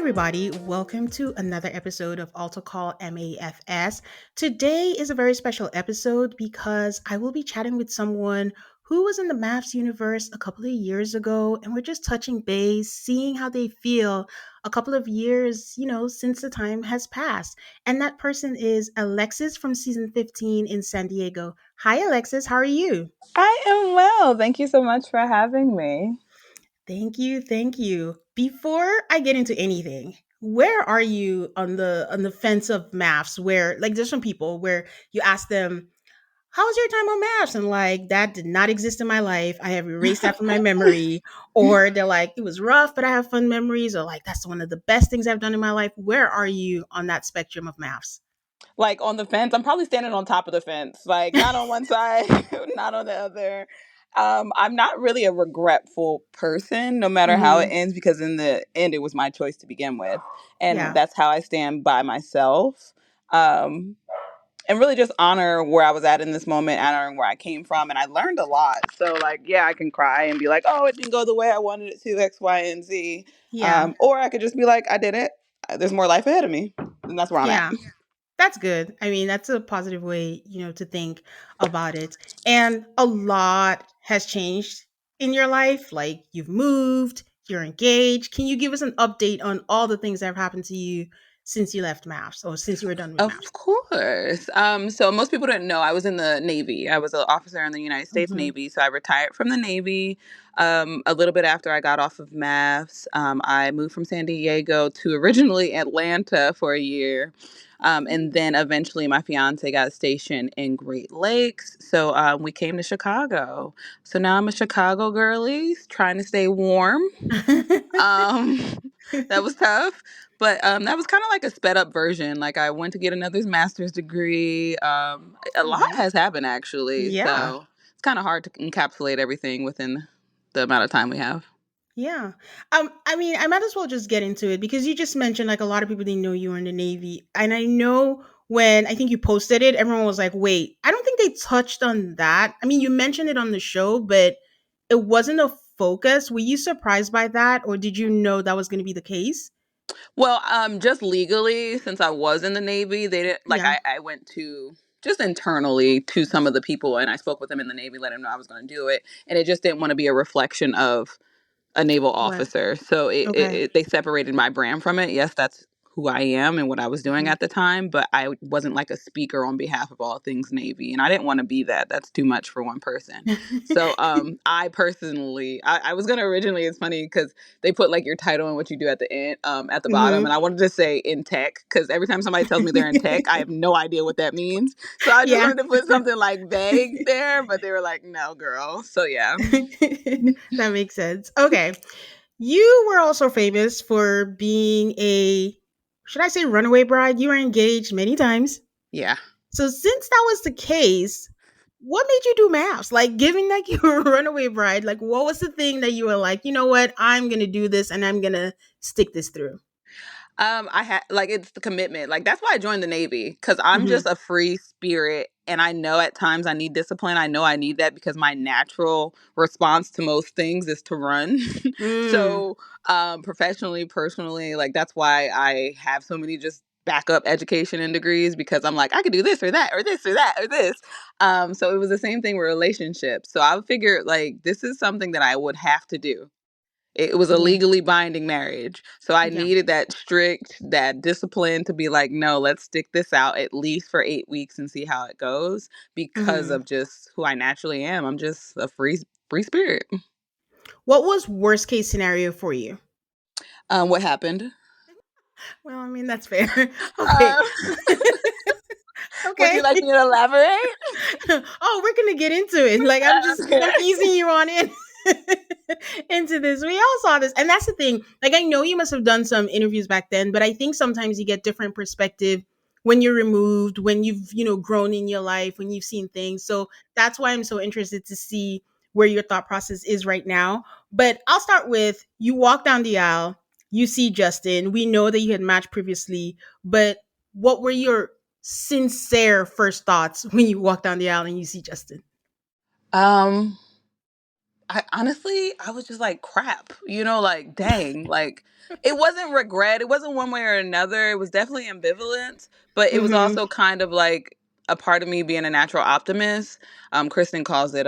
everybody. Welcome to another episode of Alto Call MAFS. Today is a very special episode because I will be chatting with someone who was in the MAFS universe a couple of years ago, and we're just touching base, seeing how they feel a couple of years, since the time has passed. And that person is Alexis from season 15 in San Diego. Hi, Alexis. How are you? I am well. Thank you so much for having me. Thank you, thank you. Before I get into anything, where are you on the fence of maths? Where like there's some people where you ask them, "How was your time on maths?" And like that did not exist in my life. I have erased that from my memory. Or they're like, "It was rough, but I have fun memories." Or like, "That's one of the best things I've done in my life." Where are you on that spectrum of maths? Like on the fence, I'm probably standing on top of the fence, like not on one side, not on the other. I'm not really a regretful person, no matter how it Hmm. ends, because in the end, it was my choice to begin with, and Yeah, that's how I stand by myself. Um, and really just honor where I was at in this moment, honoring where I came from, and I learned a lot. So, like, yeah, I can cry and be like, "Oh, it didn't go the way I wanted it to, X, Y, and Z," yeah, or I could just be like, "I did it. There's more life ahead of me," and that's where I'm at. yeah. That's good. I mean, that's a positive way, to think about it. And a lot has changed in your life. Like you've moved, you're engaged. Can you give us an update on all the things that have happened to you since you left MAFS or since you were done with Of MAFS? course. So most people didn't know I was in the Navy. I was an officer in the United States Hmm. Navy. So I retired from the Navy a little bit after I got off of MAFS. I moved from San Diego to originally Atlanta for a year. And then eventually my fiance got stationed in Great Lakes. So we came to Chicago. So now I'm a Chicago girlie trying to stay warm. Um, that was tough, but that was kind of like a sped up version. Like I went to get another master's degree. A lot Nice. has happened actually, Yeah. so it's kind of hard to encapsulate everything within the amount of time we have. Yeah. I mean, I might as well just get into it because you just mentioned like a lot of people didn't know you were in the Navy. And I know when I think you posted it, everyone was like, wait, I don't think they touched on that. I mean, you mentioned it on the show, but it wasn't a focus. Were you surprised by that, or did you know that was going to be the case? Well, just legally, since I was in the Navy, they didn't like. Yeah. I went to just internally to some of the people, and I spoke with them in the Navy, let them know I was going to do it, and it just didn't want to be a reflection of a naval What? officer. So Okay. they separated my brand from it. Yes, that's who I am and what I was doing Mhm. at the time, but I wasn't like a speaker on behalf of all things Navy, and I didn't want to be that. That's too much for one person. So I personally, I was gonna originally. It's funny because they put like your title and what you do at the end, at the bottom, and Mhm. I wanted to say in tech because every time somebody tells me they're in tech, I have no idea what that means. So I just Yeah. wanted to put something like vague there, but they were like, "No, girl." So yeah. That makes sense. Okay. You were also famous for being a, should I say, runaway bride? You were engaged many times. Yeah. So since that was the case, what made you do maths? Like, given like you were a runaway bride, like what was the thing that you were like, you know what, I'm gonna do this and I'm gonna stick this through? I had like it's the commitment. Like that's why I joined the Navy because I'm Hmm. just a free spirit, and I know at times I need discipline. I know I need that because my natural response to most things is to run. Mm, So, professionally, personally, like that's why I have so many just backup education and degrees because I'm like I could do this or that or this or that or this. So it was the same thing with relationships. So I figured like this is something that I would have to do. It was a yeah, legally binding marriage. So I yeah. needed that strict, that discipline to be like, no, let's stick this out at least for 8 weeks and see how it goes because Hmm. of just who I naturally am. I'm just a free spirit. What was worst case scenario for you? What happened? Well, I mean that's fair. Okay. Um, would you Okay. like me to elaborate? Oh, we're gonna get into it. Like I'm Okay. easing you on in into this. We all saw this, and that's the thing. Like I know you must have done some interviews back then, but I think sometimes you get different perspective when you're removed, when you've grown in your life, when you've seen things. So that's why I'm so interested to see where your thought process is right now. But I'll start with you walk down the aisle, you see Justin. We know that you had matched previously, but what were your sincere first thoughts when you walk down the aisle and you see Justin? Um, I honestly, I was just like, crap, like, dang, like, it wasn't regret. It wasn't one way or another. It was definitely ambivalence, but it was Mm-hmm. also kind of like a part of me being a natural optimist. Kristen calls it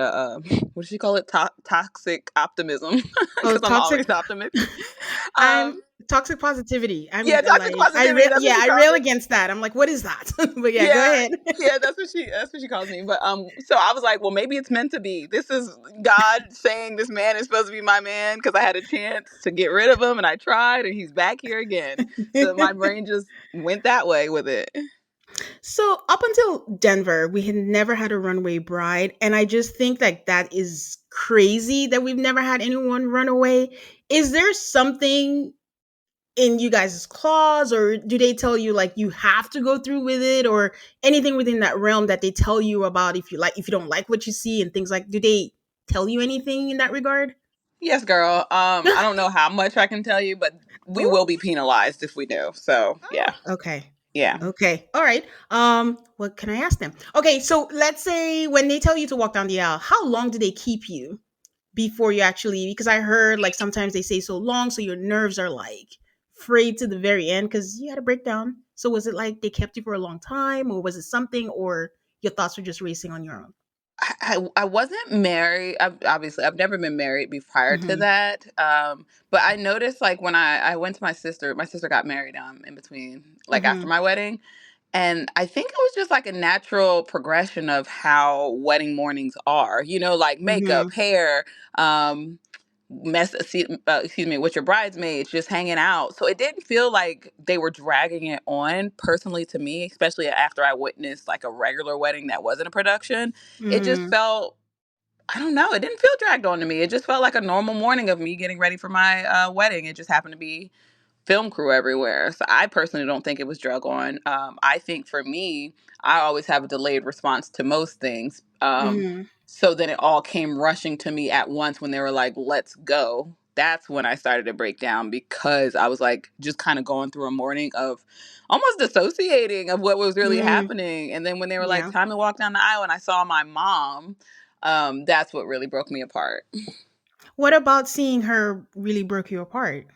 what does she call it? Toxic optimism, Oh, because I'm toxic. always optimistic. I'm um, toxic positivity. yeah, I'm toxic like, positivity. That's what yeah, she I calls rail it. against that. I'm like, what is that? But yeah, go Yeah, ahead. yeah, that's what she calls me. But so I was like, well, maybe it's meant to be. This is God saying this man is supposed to be my man because I had a chance to get rid of him and I tried and he's back here again. So my brain just went that way with it. So up until Denver, we had never had a runway bride, and I just think like that is crazy that we've never had anyone run away. Is there something in you guys' clause, or do they tell you like you have to go through with it, or anything within that realm that they tell you about if you don't like what you see and things like? Do they tell you anything in that regard? Yes, girl. I don't know how much I can tell you, but we will Oh, be penalized if we do. So yeah, okay. yeah. Okay. All right. What can I ask them? Okay, so let's say when they tell you to walk down the aisle, how long do they keep you before you actually, because I heard like sometimes they say so long so your nerves are like frayed to the very end because you had a breakdown. So was it like they kept you for a long time, or was it something, or your thoughts were just racing on your own? I wasn't married. Obviously, I've never been married prior to Mm-hmm. that. But I noticed like when I went to my sister got married in between, like after Mm-hmm. my wedding. And I think it was just like a natural progression of how wedding mornings are, like Mm-hmm. makeup, hair, um, excuse me, with your bridesmaids, just hanging out. So it didn't feel like they were dragging it on personally to me, especially after I witnessed like a regular wedding that wasn't a production. It just Mm-hmm. felt, I don't know, it didn't feel dragged on to me. It just felt like a normal morning of me getting ready for my wedding. It just happened to be film crew everywhere. So I personally don't think it was drug on. I think for me, I always have a delayed response to most things. Mm-hmm. So then it all came rushing to me at once when they were like, let's go. That's when I started to break down because I was like just kind of going through a morning of almost dissociating of what was really Mm-hmm. happening. And then when they were like, Yeah. time to walk down the aisle, and I saw my mom, that's what really broke me apart. What about seeing her really broke you apart?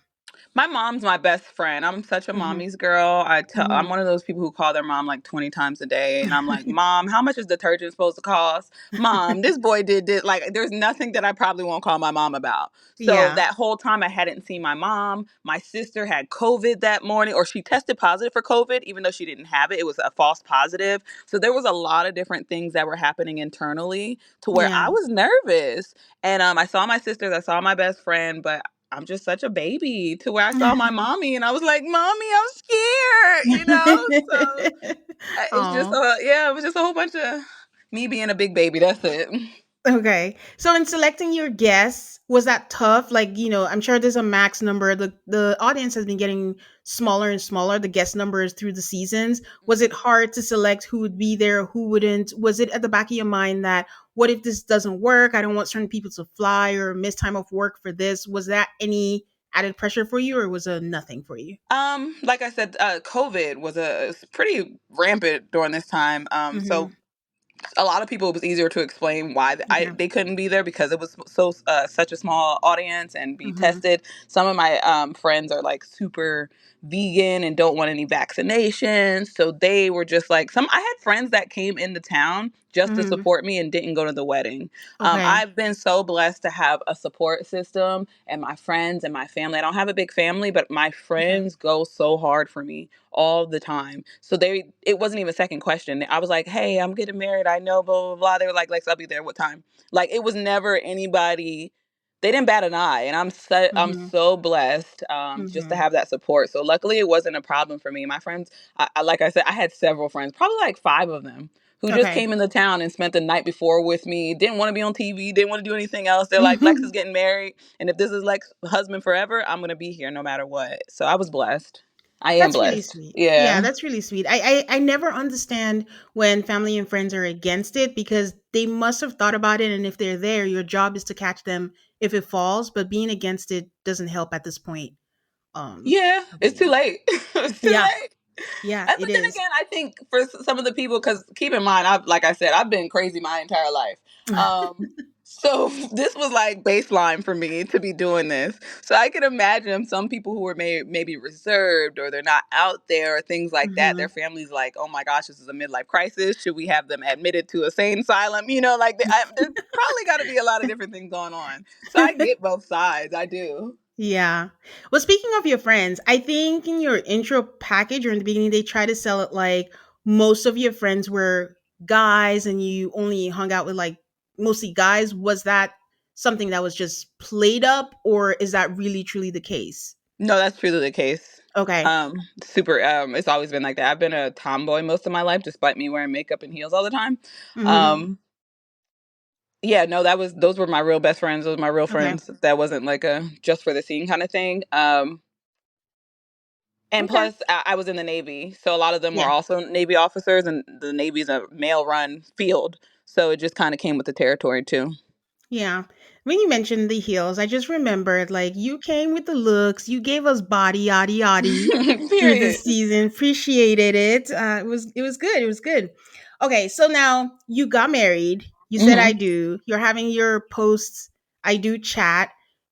My mom's my best friend. I'm such a Mm-hmm. mommy's girl. I'm Mm-hmm. one of those people who call their mom like 20 times a day. And I'm like, Mom, how much is detergent supposed to cost? Mom, this boy did this. Like, there's nothing that I probably won't call my mom about. So Yeah. that whole time I hadn't seen my mom. My sister had COVID that morning, or she tested positive for COVID, even though she didn't have it. It was a false positive. So there was a lot of different things that were happening internally to where Yeah. I was nervous. And I saw my sisters, I saw my best friend, but I'm just such a baby to where I saw my mommy and I was like, Mommy, I'm scared. So it's just, Oh. yeah, it was just a whole bunch of me being a big baby. That's it. Okay. So in selecting your guests, was that tough? Like, I'm sure there's a max number. The audience has been getting smaller and smaller, the guest numbers through the seasons. Was it hard to select who would be there, who wouldn't? Was it at the back of your mind that what if this doesn't work? I don't want certain people to fly or miss time of work for this. Was that any added pressure for you, or was it nothing for you? Like I said, COVID was pretty rampant during this time. Mm-hmm. So a lot of people, it was easier to explain why Yeah. they couldn't be there because it was such a small audience and be Mm-hmm. tested. Some of my friends are like super vegan and don't want any vaccinations, so they were just like some. I had friends that came into town just to Mm-hmm. support me and didn't go to the wedding. Okay. I've been so blessed to have a support system and my friends and my family. I don't have a big family, but my Okay. friends go so hard for me all the time. So it wasn't even a second question. I was like, hey, I'm getting married. I know, blah, blah, blah. They were like, Lex, I'll be there. What time? Like, it was never anybody. They didn't bat an eye, and I'm Mm-hmm. so blessed just to Mm-hmm. have that support. So luckily, it wasn't a problem for me. My friends, like I said, I had several friends, probably like five of them, who just Okay. came into town and spent the night before with me. Didn't want to be on TV, didn't want to do anything else. They're like, Lex is getting married, and if this is Lex's husband forever, I'm gonna be here no matter what. So I was blessed. I am That's really blessed. sweet. Yeah, Yeah. that's really sweet. I never understand when family and friends are against it because they must have thought about it. And if they're there, your job is to catch them if it falls. But being against it doesn't help at this point. Yeah, But it's too yeah, late. It's too yeah, late. yeah, But it then is. again, I think for some of the people, because keep in mind, like I said, I've been crazy my entire life. Um, So this was like baseline for me to be doing this. So I can imagine some people who are maybe reserved or they're not out there or things like that. Their Hmm. families like, oh my gosh, this is a midlife crisis. Should we have them admitted to a sane asylum? Like there's probably got to be a lot of different things going on. So I get both sides. I do. Yeah. Well, speaking of your friends, I think in your intro package or in the beginning, they try to sell it like most of your friends were guys and you only hung out with like mostly guys. Was that something that was just played up, or is that really truly the case? No, that's truly the case. Okay. Super. It's always been like that. I've been a tomboy most of my life, despite me wearing makeup and heels all the time. Hmm. Um, Yeah, no, those were my real best friends. Those were my real Okay. friends. That wasn't like a just for the scene kind of thing. And Okay. plus, I was in the Navy, so a lot of them were Yeah. also Navy officers, and the Navy's a male-run field, so it just kind of came with the territory too. Yeah. When you mentioned the heels, I just remembered like you came with the looks, you gave us body yaddy yaddy through the Period. season. Appreciated it. It was good. It was good. Okay, so now you got married. You said I Hmm. do. You're having your post I do chat.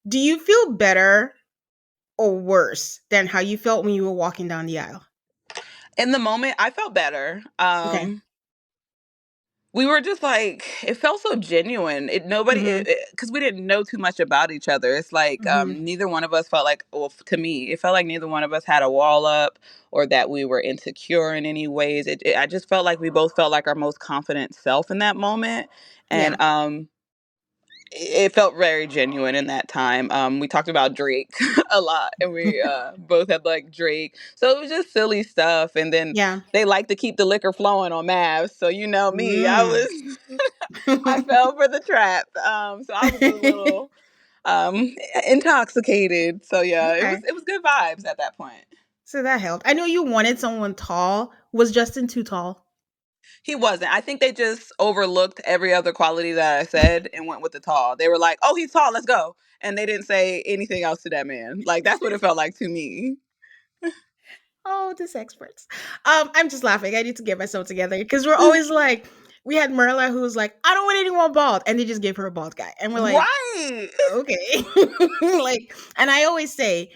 Do you feel better or worse than how you felt when you were walking down the aisle? In the moment, I felt better. Okay. We were just like, it felt so genuine. It nobody Mhm. because we didn't know too much about each other. It's like Mhm. neither one of us felt like, well, to me, it felt like neither one of us had a wall up or that we were insecure in any ways. I just felt like we both felt like our most confident self in that moment, Yeah. and it felt very genuine in that time. We talked about Drake a lot, and we both had like Drake, so it was just silly stuff. And then Yeah. they like to keep the liquor flowing on MAFS, so you know me, I Mm. was I fell for the trap. So I was a little um, intoxicated. So yeah, it was Okay. it was good vibes at that point. So that helped. I know you wanted someone tall. Was Justin too tall? He wasn't. I think they just overlooked every other quality that I said and went with the tall. They were like, "Oh, he's tall. Let's go." And they didn't say anything else to that man. Like that's what it felt like to me. Oh, this experts. I'm just laughing. I need to get myself together because we're always like, we had Merla who was like, I don't want anyone bald, and they just gave her a bald guy, and we're like, Right. okay, like, and I always say,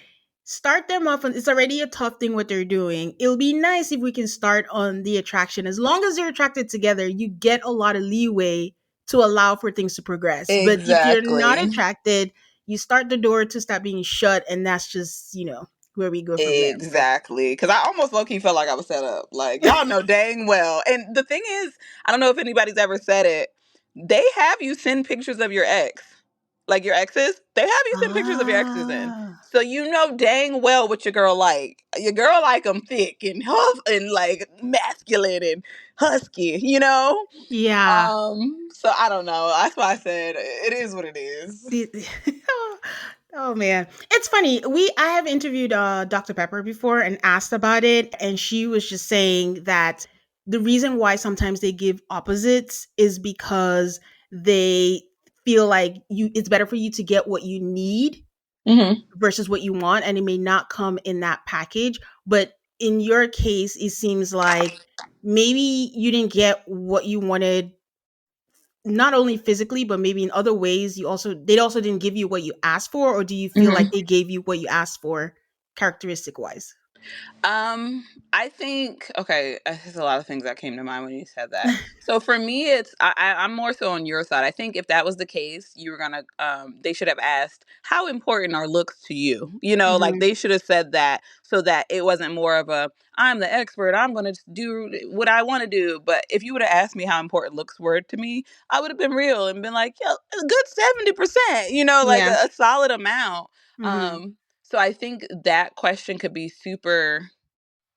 start them off. On, it's already a tough thing what they're doing. It'll be nice if we can start on the attraction. As long as they're attracted together, you get a lot of leeway to allow for things to progress. But if you're not Exactly. attracted, you start the door to stop being shut, and that's just where we go from there. So. Exactly. Because I almost low key felt like I was set up. Like, y'all know dang well. And the thing is, I don't know if anybody's ever said it. They have you send pictures of your ex. Like your exes. They have you send pictures of your exes in. Ah, So you know dang well what your girl like. Your girl like them thick and huff and like masculine and husky. yeah. So I don't know. That's why I said it is what it is. The- oh man, it's funny. I have interviewed Dr. Pepper before and asked about it, and she was just saying that the reason why sometimes they give opposites is because they feel like it's better for you to get what you need Hmm. versus what you want, and it may not come in that package. But in your case, it seems like maybe you didn't get what you wanted, not only physically but maybe in other ways. They also didn't give you what you asked for, or do you feel like they gave you what you asked for characteristic wise? Um, I think okay. There's a lot of things that came to mind when you said that. So for me, I'm more so on your side. I think if that was the case, you were gonna they should have asked how important are looks to you. Like Hmm. they should have said that so that it wasn't more of a I'm the expert. I'm gonna just do what I want to do. But if you would have asked me how important looks were to me, I would have been real and been like, yeah, a good 70%. Like Yeah. a solid amount. Hmm. So I think that question could be super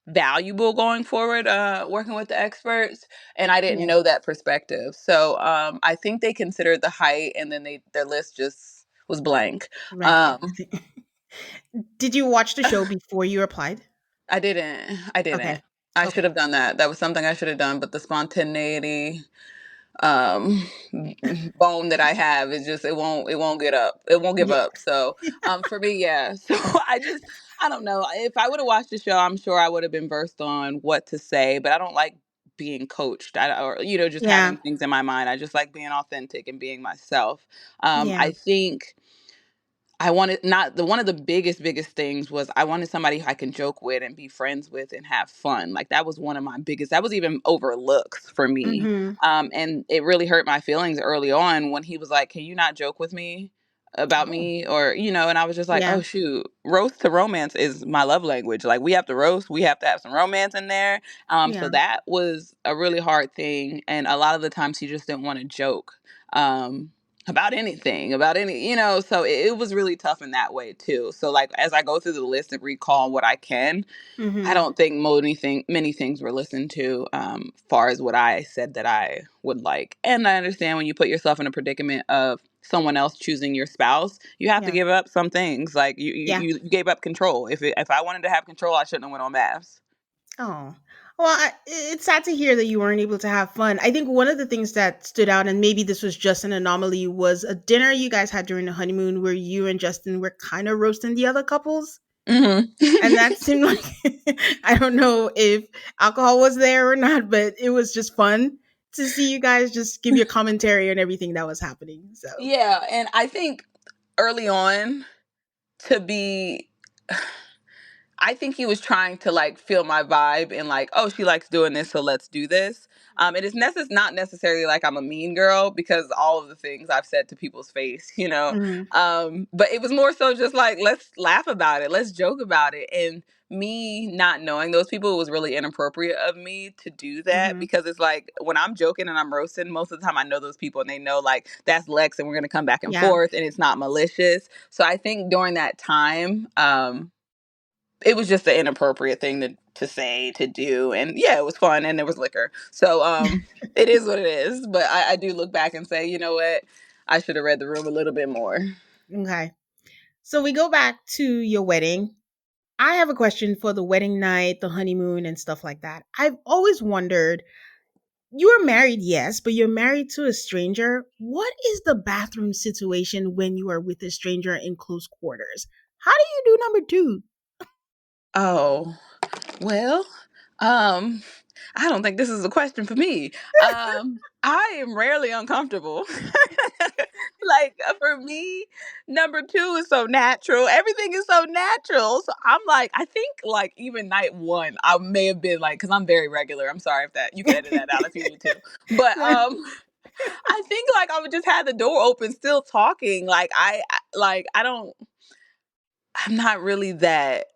valuable going forward working with the experts, and I didn't Yeah. know that perspective. So I think they considered the height, and then their list just was blank. Right. um Did you watch the show before you applied? I didn't. Okay. I should Okay. have done that. That was something I should have done, but the spontaneity um bone that I have is just it won't get up. It won't give Yeah. up. So for me, yeah. So I don't know. If I would have watched the show, I'm sure I would have been versed on what to say, but I don't like being coached, or just Yeah. having things in my mind. I just like being authentic and being myself. Yeah. I think I wanted not the one of the biggest things was I wanted somebody who I can joke with and be friends with and have fun. Like that was one of my biggest. That was even over looks for me. Mhm. And it really hurt my feelings early on when he was like, "Can you not joke with me about Oh. me?" Or and I was just like, "Oh Yeah. shoot, roast to romance is my love language. Like we have to roast, we have to have some romance in there." So Yeah. that was a really hard thing, and a lot of the times he just didn't want to joke. About anything, about any, so it was really tough in that way too. So like as I go through the list and recall what I can, I Mhm. don't think many things were listened to, far as what I said that I would like. And I understand when you put yourself in a predicament of someone else choosing your spouse, you have to Yeah. give up some things. Like you Yeah. you, you gave up control. If I wanted to have control, I shouldn't have went on maths. Oh. Well, it's sad to hear that you weren't able to have fun. I think one of the things that stood out, and maybe this was just an anomaly, was a dinner you guys had during the honeymoon where you and Justin were kind of roasting the other couples. Hmm. And that seemed like, I don't know if alcohol was there or not, but it was just fun to see you guys just give your commentary on everything that was happening. So, Yeah, and I think early on to be I think he was trying to like feel my vibe and like, oh, she likes doing this, so let's do this. It is not necessarily like I'm a mean girl because all of the things I've said to people's face, mhm. But it was more so just like let's laugh about it, let's joke about it, and me not knowing those people, it was really inappropriate of me to do that Mhm. because it's like when I'm joking and I'm roasting, most of the time I know those people and they know like that's Lex and we're gonna come back and Yeah. forth and it's not malicious. So I think during that time, it was just an inappropriate thing to say, to do, and yeah, it was fun and there was liquor, so it is what it is. But I do look back and say, you know what, I should have read the room a little bit more. Okay. So we go back to your wedding. I have a question for the wedding night, the honeymoon, and stuff like that. I've always wondered, you are married, yes, but you're married to a stranger. What is the bathroom situation when you are with a stranger in close quarters? How do you do number two? Oh, well, um I don't think this is a question for me. I am rarely uncomfortable. Like for me, number two is so natural. Everything is so natural. So I'm like, I think like even night one, I may have been like, because I'm very regular. I'm sorry if that you can edit that out if you need to. But I think like I would just have the door open, still talking. Like I don't. I'm not really that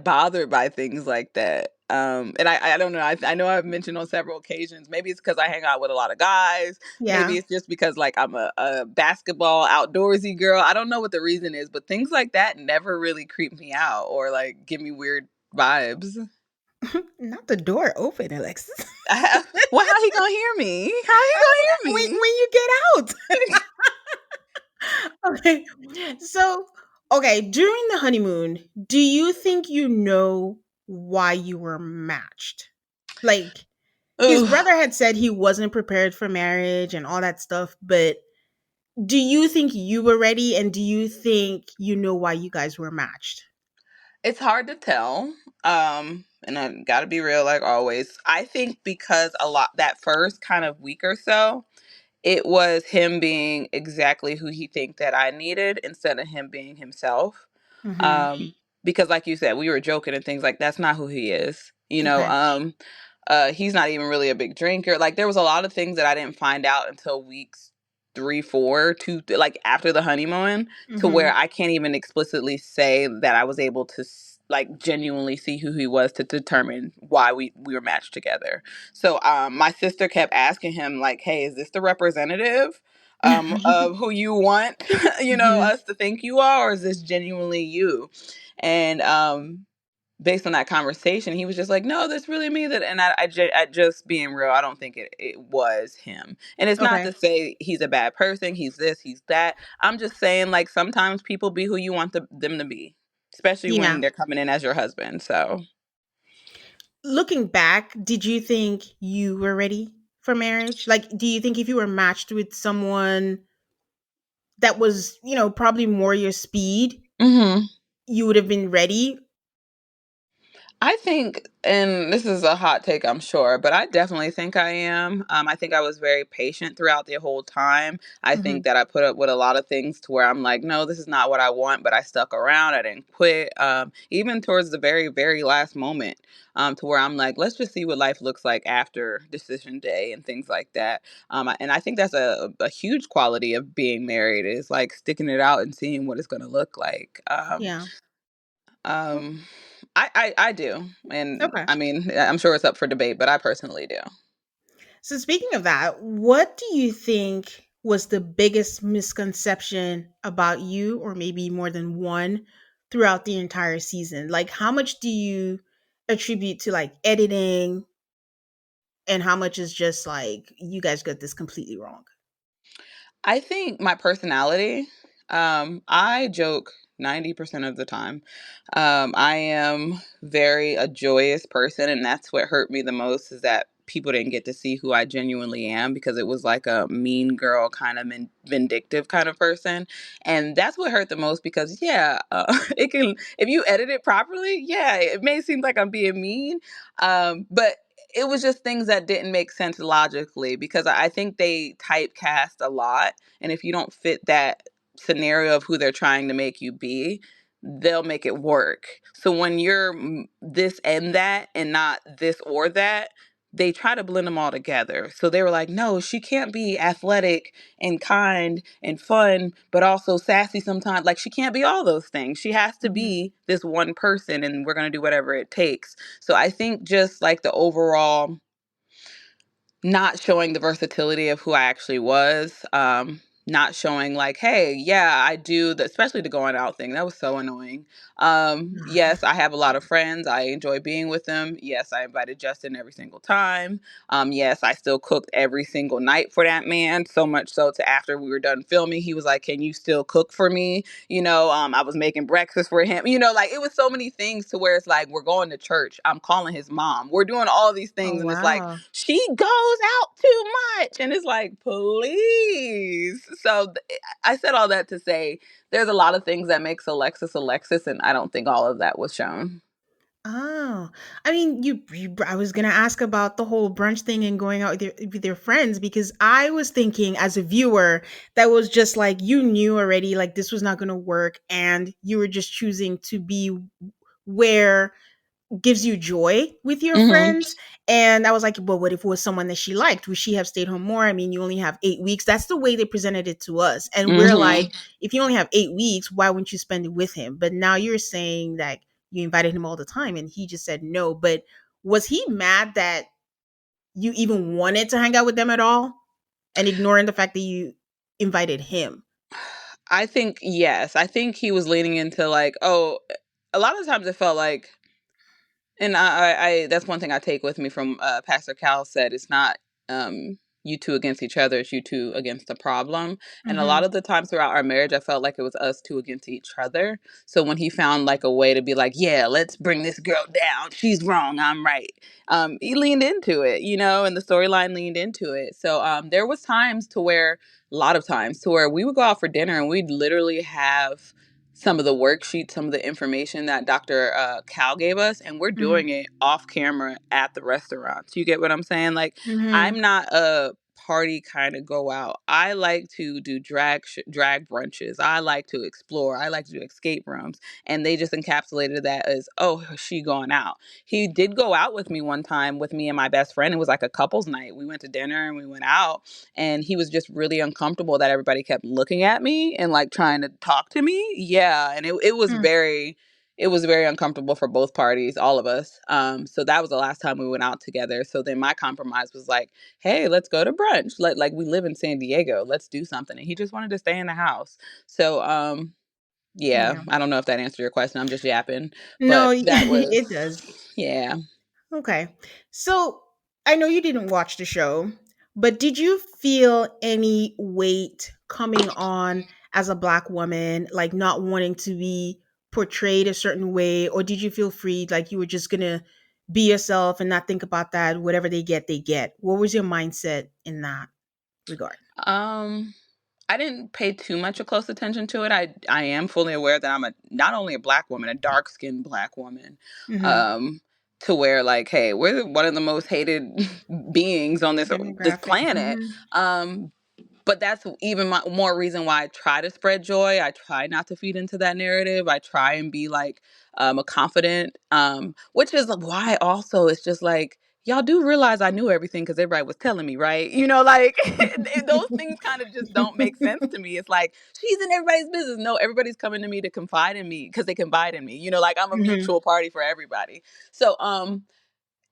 bothered by things like that. And I don't know. I know I've mentioned on several occasions. Maybe it's because I hang out with a lot of guys. Yeah. Maybe it's just because like I'm a basketball outdoorsy girl. I don't know what the reason is, but things like that never really creep me out or like give me weird vibes. Not the door open, Alexis. Well, how he gonna hear me? How he gonna when hear me? you get out. Okay. So, okay, during the honeymoon, do you think you know why you were matched? Like, his Ooh. brother had said he wasn't prepared for marriage and all that stuff, but do you think you were ready, and do you think you know why you guys were matched? It's hard to tell. And I gotta be real, like always. I think because a lot that first kind of week or so, it was him being exactly who he think that I needed instead of him being himself. Mhm. Um, because like you said, we were joking and things like that's not who he is. Okay. He's not even really a big drinker. Like there was a lot of things that I didn't find out until weeks three, four, two, like after the honeymoon, to where Mhm. I can't even explicitly say that I was able to like genuinely see who he was to determine why we were matched together. So my sister kept asking him like, "Hey, is this the representative of who you want, Mhm. us to think you are, or is this genuinely you?" And based on that conversation, he was just like, "No, that's really me." That, and I just being real, I don't think it was him. And it's not Okay. to say he's a bad person. He's this, he's that. I'm just saying, like, sometimes people be who you want them to be, especially when Yeah. they're coming in as your husband. So, Looking back, did you think you were ready for marriage? Like, do you think if you were matched with someone that was, probably more your speed, hmm you would have been ready? I think, and this is a hot take, I'm sure, but I definitely think I am. I think I was very patient throughout the whole time. I think Hmm. that I put up with a lot of things to where I'm like, no, this is not what I want, but I stuck around. I didn't quit. Even towards the very, very last moment, to where I'm like, let's just see what life looks like after decision day and things like that. And I think that's a huge quality of being married is like sticking it out and seeing what it's going to look like. Yeah. Um, I do, and Okay. I mean, I'm sure it's up for debate, but I personally do. So speaking of that, what do you think was the biggest misconception about you, or maybe more than one, throughout the entire season? Like, how much do you attribute to like editing, and how much is just like you guys got this completely wrong? I think my personality, I joke 90% of the time. I am very a joyous person, and that's what hurt me the most is that people didn't get to see who I genuinely am because it was like a mean girl kind of vindictive kind of person. And that's what hurt the most because, yeah, it can, if you edit it properly, yeah, it may seem like I'm being mean, but it was just things that didn't make sense logically because I think they typecast a lot. And if you don't fit that scenario of who they're trying to make you be, they'll make it work. So when you're this and that and not this or that, they try to blend them all together. So they were like, no, she can't be athletic and kind and fun, but also sassy sometimes. Like, she can't be all those things. She has to Hmm. be this one person, and we're going to do whatever it takes. So I think just like the overall not showing the versatility of who I actually was. Not showing like, hey, yeah, I do, especially the going out thing. That was so annoying. Yes, I have a lot of friends. I enjoy being with them. Yes, I invited Justin every single time. Yes, I still cooked every single night for that man. So much so to after we were done filming, he was like, can you still cook for me? I was making breakfast for him. Like it was so many things to where it's like, we're going to church. I'm calling his mom. We're doing all these Oh things. And it's like, wow. she goes out too much. And it's like, please. So I said all that to say there's a lot of things that makes Alexis Alexis, and I don't think all of that was shown. Oh, I mean, I was gonna ask about the whole brunch thing and going out with your friends because I was thinking as a viewer that was just like you knew already, like this was not gonna work, and you were just choosing to be where gives you joy with your Hmm. friends. And I was like, well, what if it was someone that she liked? Would she have stayed home more? I mean, you only have 8 weeks. That's the way they presented it to us. And we're Hmm. like, if you only have 8 weeks, why wouldn't you spend it with him? But now you're saying that you invited him all the time and he just said no. But was he mad that you even wanted to hang out with them at all and ignoring the fact that you invited him? I think, yes. I think he was leaning into like, oh, a lot of times it felt like, and I that's one thing I take with me from Pastor Cal said. It's not you two against each other; it's you two against the problem. And a lot Hmm. of the times throughout our marriage, I felt like it was us two against each other. So when he found like a way to be like, "Yeah, let's bring this girl down. She's wrong. I'm right." He leaned into it, and the storyline leaned into it. So there was times to where, a lot of times to where we would go out for dinner and we'd literally have some of the worksheets, some of the information that Dr. Cal gave us, and we're Hmm. doing it off camera at the restaurants. You get what I'm saying? Like, Hmm. I'm not a party kind of go out. I like to do drag brunches. I like to explore. I like to do escape rooms, and they just encapsulated that as, oh, she going out. He did go out with me one time with me and my best friend. It was like a couples night. We went to dinner and we went out, and he was just really uncomfortable that everybody kept looking at me and like trying to talk to me. Yeah, and it was very uncomfortable for both parties, all of us. So that was the last time we went out together. So then my compromise was like, hey, let's go to brunch. Like, we live in San Diego, let's do something. And he just wanted to stay in the house. So yeah, Yeah. I don't know if that answered your question. I'm just yapping, No, but that was, it does. yeah. Okay. So I know you didn't watch the show, but did you feel any weight coming on as a Black woman, like not wanting to be portrayed a certain way? Or did you feel free, like you were just going to be yourself and not think about that? Whatever they get, they get. What was your mindset in that regard? um I didn't pay too much of close attention to it. I am fully aware that I'm not only a Black woman, a dark skinned Black woman. Mm-hmm. to where like, hey, we're one of the most hated beings on this Demographic. planet. Um, but that's even more reason why I try to spread joy. I try not to feed into that narrative. I try and be like a confident, which is why also it's just like y'all do realize I knew everything because everybody was telling me, right? You know, like those things kind of just don't make sense to me. It's like she's in everybody's business. No, everybody's coming to me to confide in me because they confide in me. You know, like I'm a Hmm. mutual party for everybody. So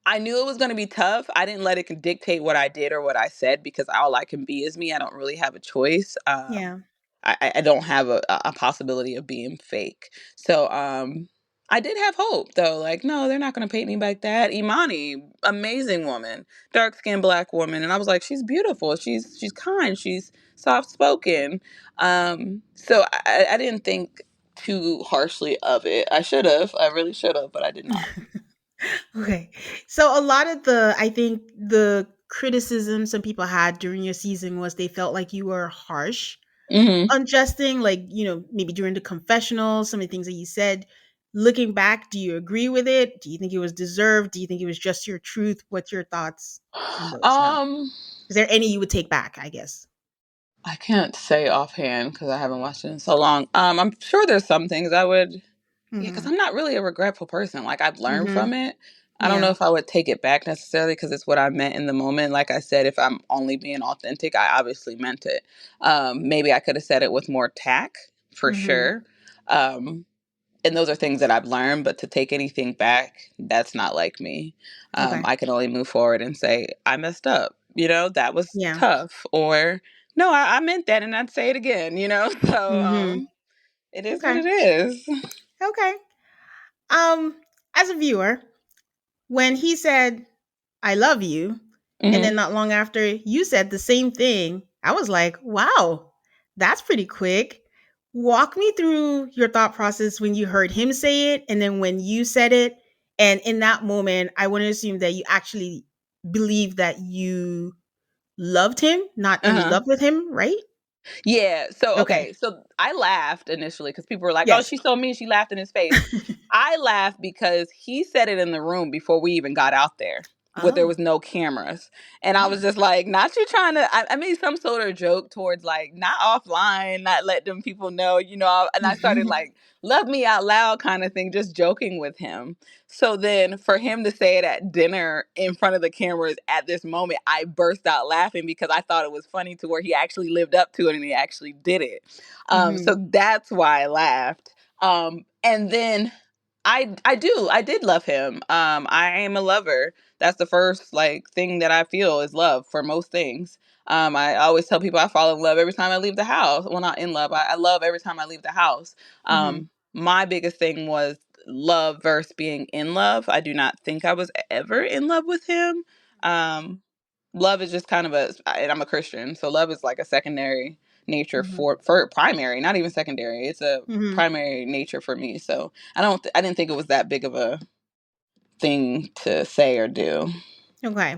I knew it was going to be tough. I didn't let it dictate what I did or what I said because all I can be is me. I don't really have a choice. Yeah. I don't have a possibility of being fake. So I did have hope though. Like, no, they're not going to paint me like that. Imani, amazing woman, dark skinned black woman, and I was like, she's beautiful. She's kind. She's soft spoken. So I didn't think too harshly of it. I should have. I really should have, but I did not. Okay. So a lot of I think the criticism some people had during your season was they felt like you were harsh, Hmm. unjusting, like, maybe during the confessional, some of the things that you said. Looking back, do you agree with it? Do you think it was deserved? Do you think it was just your truth? What's your thoughts on those now? Um, Is there any you would take back, I guess? I can't say offhand because I haven't watched it in so long. I'm sure there's some things I would, yeah, because Mhm. I'm not really a regretful person. Like I've learned from Mhm. it. I don't know Yeah. if I would take it back necessarily because it's what I meant in the moment. Like I said, if I'm only being authentic, I obviously meant it. Maybe I could have said it with more tact for Mhm. sure. Um, and those are things that I've learned, but to take anything back, that's not like me. Okay. I can only move forward and say, I messed up. You know, that was Yeah. tough. Or, no, I meant that and I'd say it again, you know? So Mhm. it is what Okay. it is. Okay. Um as a viewer, when he said I love you. And then Hmm. not long after you said the same thing, I was like, wow, that's pretty quick. Walk me through your thought process when you heard him say it and then when you said it. And in that moment, I want to assume that you actually believe that you loved him, not in Uh-huh. love with him, right? Yeah. So Okay. okay. So I laughed initially because people were like, "Oh, Yes. she's so mean." She laughed in his face. I laughed because he said it in the room before we even got out there, where there Oh. was no cameras, and I was Oh. just like, "Not you trying to." I made some sort of joke towards like not offline, not let them people know, you know. And I started like "love me out loud" kind of thing, just joking with him. So then for him to say it at dinner in front of the cameras at this moment, I burst out laughing because I thought it was funny to where he actually lived up to it and he actually did it. So Hmm. that's why I laughed. And then I did love him. I am a lover. That's the first like thing that I feel is love for most things. I always tell people I fall in love every time I leave the house. Well, not in love. I love every time I leave the house. Hmm. My biggest thing was love versus being in love. I do not think I was ever in love with him. Um, Love is just kind of and I'm a Christian, so love is like a secondary nature Hmm. for primary, not even secondary. It's a Hmm. primary nature for me. So I didn't think it was that big of a thing to say or do. Okay.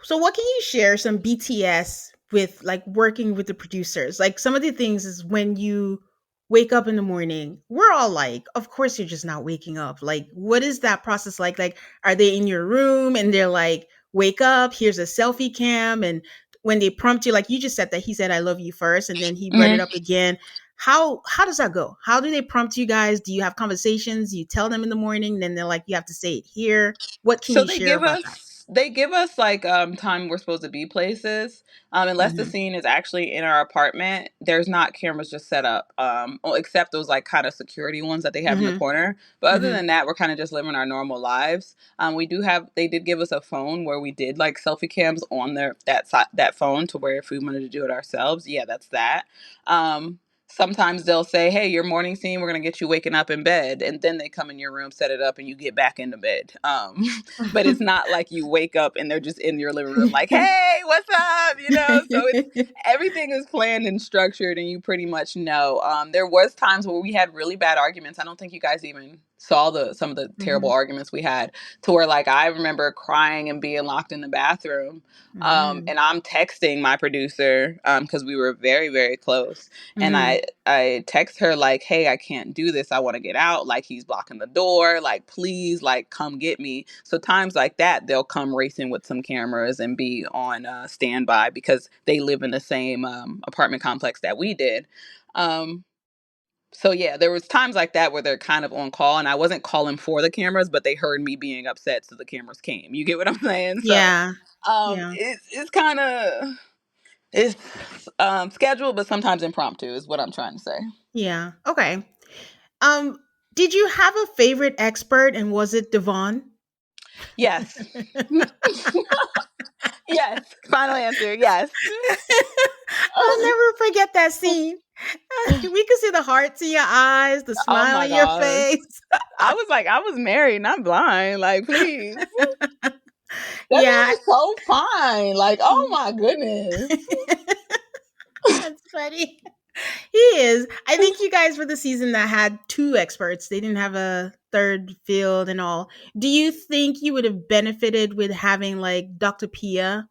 So what can you share some BTS with like working with the producers? Like some of the things is when you wake up in the morning, we're all like, of course you're just not waking up. Like what is that process like? Like are they in your room and they're like, wake up, here's a selfie cam and when they prompt you like you just said that he said I love you first and then he brought it Hmm. up again. How does that go? How do they prompt you guys? Do you have conversations? You tell them in the morning, then they're like you have to say it here. What can So you share about that? they give us like time we're supposed to be places. Unless the Mhm. scene is actually in our apartment, there's not cameras just set up. Well, except those like kind of security ones that they have in the Mhm. corner. But other Mhm. than that, we're kind of just living our normal lives. We do have they did give us a phone where we did like selfie cams on that phone to where if we wanted to do it ourselves, yeah, that's that. Sometimes they'll say, "Hey, your morning scene, we're gonna get you waking up in bed," and then they come in your room, set it up, and you get back into bed. But it's not like you wake up and they're just in your living room, like, "Hey, what's up?" You know. So it's everything is planned and structured, and you pretty much know. There was times where we had really bad arguments. I don't think you guys even saw the some of the terrible Mhm. arguments we had, to where like I remember crying and being locked in the bathroom, Mhm. and I'm texting my producer, because we were very, very close, and Mhm. I text her like, hey, I can't do this, I want to get out, like he's blocking the door, like please, like come get me. So times like that, they'll come racing with some cameras and be on standby because they live in the same apartment complex that we did. um so yeah, there was times like that where they're kind of on call, and I wasn't calling for the cameras, but they heard me being upset, so the cameras came. You get what I'm saying? So, Yeah. Yeah. it's kind of, it's scheduled, but sometimes impromptu is what I'm trying to say. Yeah. Okay. Um, did you have a favorite expert, and was it Devon? Yes, yes. Final answer. Yes. I'll never forget that scene. We could see the hearts in your eyes, the Oh smile my on your gosh. face. I was like, I was married, not blind. Like, please. That Yeah. man is so fine. Like, oh my goodness. That's funny. He is. I think you guys were the season that had two experts. They didn't have a third field and all. Do you think you would have benefited with having like Dr. Pia?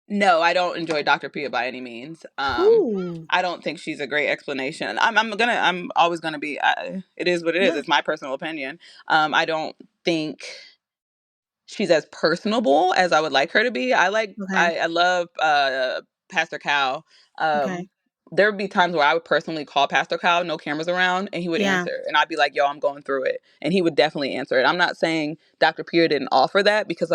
No, I don't enjoy Dr. Pia by any means. Ooh. I don't think she's a great explanation. I'm always gonna be. It is what it is. Yeah. It's my personal opinion. I don't think she's as personable as I would like her to be. Okay. I love Pastor Cal. Okay. Um, there would be times where I would personally call Pastor Cal, no cameras around, and he would Yeah. answer, and I'd be like, "Yo, I'm going through it," and he would definitely answer it. I'm not saying Dr. Pierre didn't offer that, because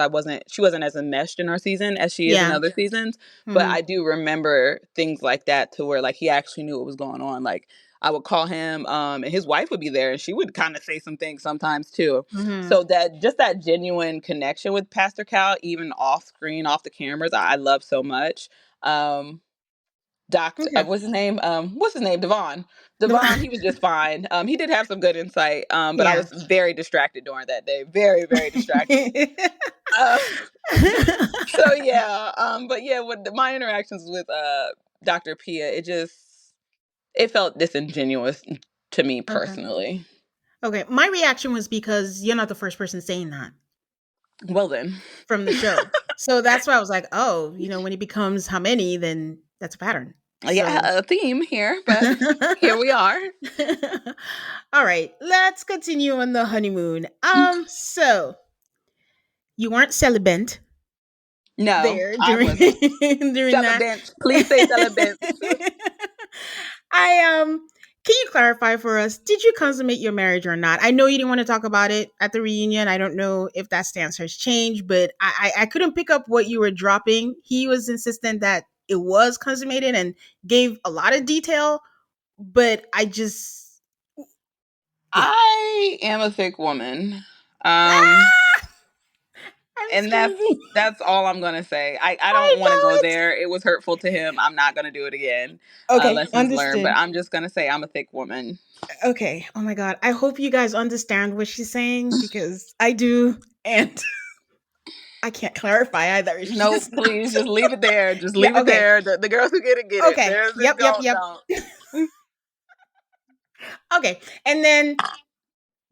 she wasn't as enmeshed in our season as she is in Yeah. other seasons, but Hmm. I do remember things like that, to where like he actually knew what was going on. Like I would call him, and his wife would be there, and she would kind of say some things sometimes too. Hmm. So that, just that genuine connection with Pastor Cal, even off screen, off the cameras, I love so much. Um, Doctor, Okay. what's his name? Devon. Devon, he was just fine. He did have some good insight. But I Yeah. was very distracted during that day. Very, very distracted. Uh, so yeah. But yeah, with my interactions with Dr. Pia, it felt disingenuous to me Okay. personally. Okay. My reaction was because you're not the first person saying that Well then. from the show. So that's why I was like, oh, when it becomes how many, then that's a pattern. Yeah, So a theme here, but here we are. all right, let's continue on the honeymoon. So you weren't celibate No, there I during wasn't. during that. Celibate. Please say celibate. I can you clarify for us? Did you consummate your marriage or not? I know you didn't want to talk about it at the reunion. I don't know if that stance has changed, but I couldn't pick up what you were dropping. He was insistent that it was consummated and gave a lot of detail, but I just yeah. I am a thick woman. Um, Ah, I'm and screaming. that's all I'm gonna say. I I don't want to go know there. It was hurtful to him. I'm not gonna do it again. Okay, Lessons learned. But understood. I'm just gonna say I'm a thick woman. Okay. Oh my god. I hope you guys understand what she's saying because I do, and I can't clarify either. It's Nope, just please just leave it there. Just yeah. leave it Okay. there. The girls who get it. Okay. Those that Yep. Yep. don't Yep. don't. Okay. And then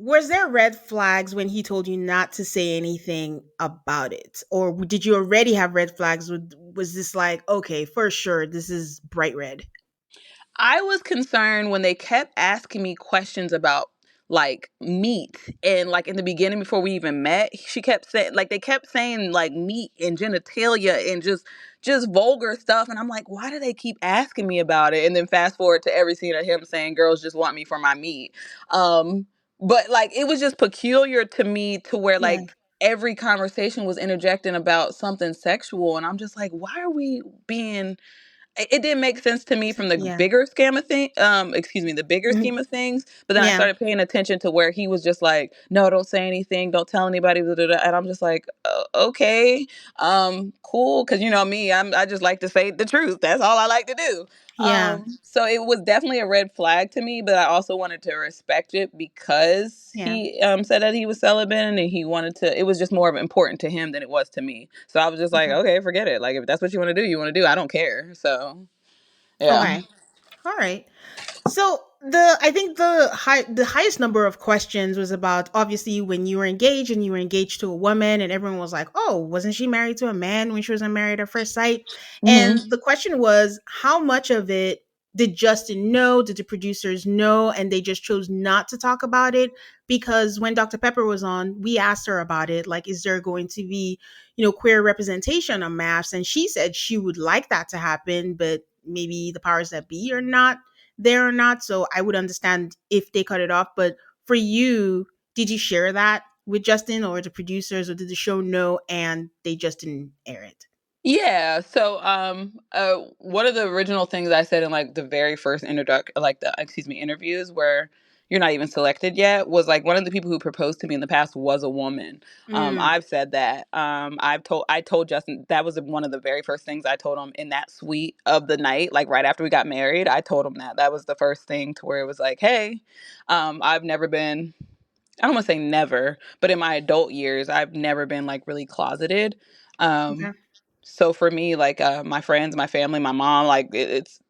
was there red flags when he told you not to say anything about it, or did you already have red flags? Was this like okay for sure? This is bright red. I was concerned when they kept asking me questions about like meat, and like in the beginning before we even met, she kept saying, like they kept saying like meat and genitalia and just vulgar stuff, and I'm like, why do they keep asking me about it? And then fast forward to every scene of him saying girls just want me for my meat. But like it was just peculiar to me, to where Yeah. like every conversation was interjecting about something sexual, and I'm just like, why are we being, it didn't make sense to me from the Yeah. bigger scam of thing excuse me, the bigger Mhm. scheme of things. But then I Yeah. started paying attention to where he was just like, no, don't say anything, don't tell anybody, blah, blah, blah. And I'm just like, okay, cool, because you know me, I just like to say the truth, that's all I like to do. Yeah. So it was definitely a red flag to me, but I also wanted to respect it because Yeah. he said that he was celibate, and he wanted to, it was just more of important to him than it was to me. So I was just like, Okay. okay, forget it, like if that's what you want to do, you want to do, I don't care. So yeah. Okay. All right. So the I think the highest number of questions was about obviously when you were engaged and you were engaged to a woman and everyone was like, "Oh, wasn't she married to a man when she was married at first sight?" Hmm. And the question was, how much of it did Justin know? Did the producers know and they just chose not to talk about it? Because when Dr. Pepper was on, we asked her about it, like, is there going to be, queer representation on MAFS? And she said she would like that to happen, but maybe the powers that be are not there or not. So I would understand if they cut it off. But for you, did you share that with Justin or the producers, or did the show know and they just didn't air it? Yeah. So, one of the original things I said in like the very first like the excuse me interviews where you're not even selected yet, was like one of the people who proposed to me in the past was a woman. Mm, I've said that. I told Justin that was one of the very first things I told him in that suite of the night, like right after we got married. I told him that was the first thing to where it was like, hey, I've never been. I don't want to say never, but in my adult years, I've never been like really closeted. Um, okay. so for me, like my friends, my family, my mom, like it's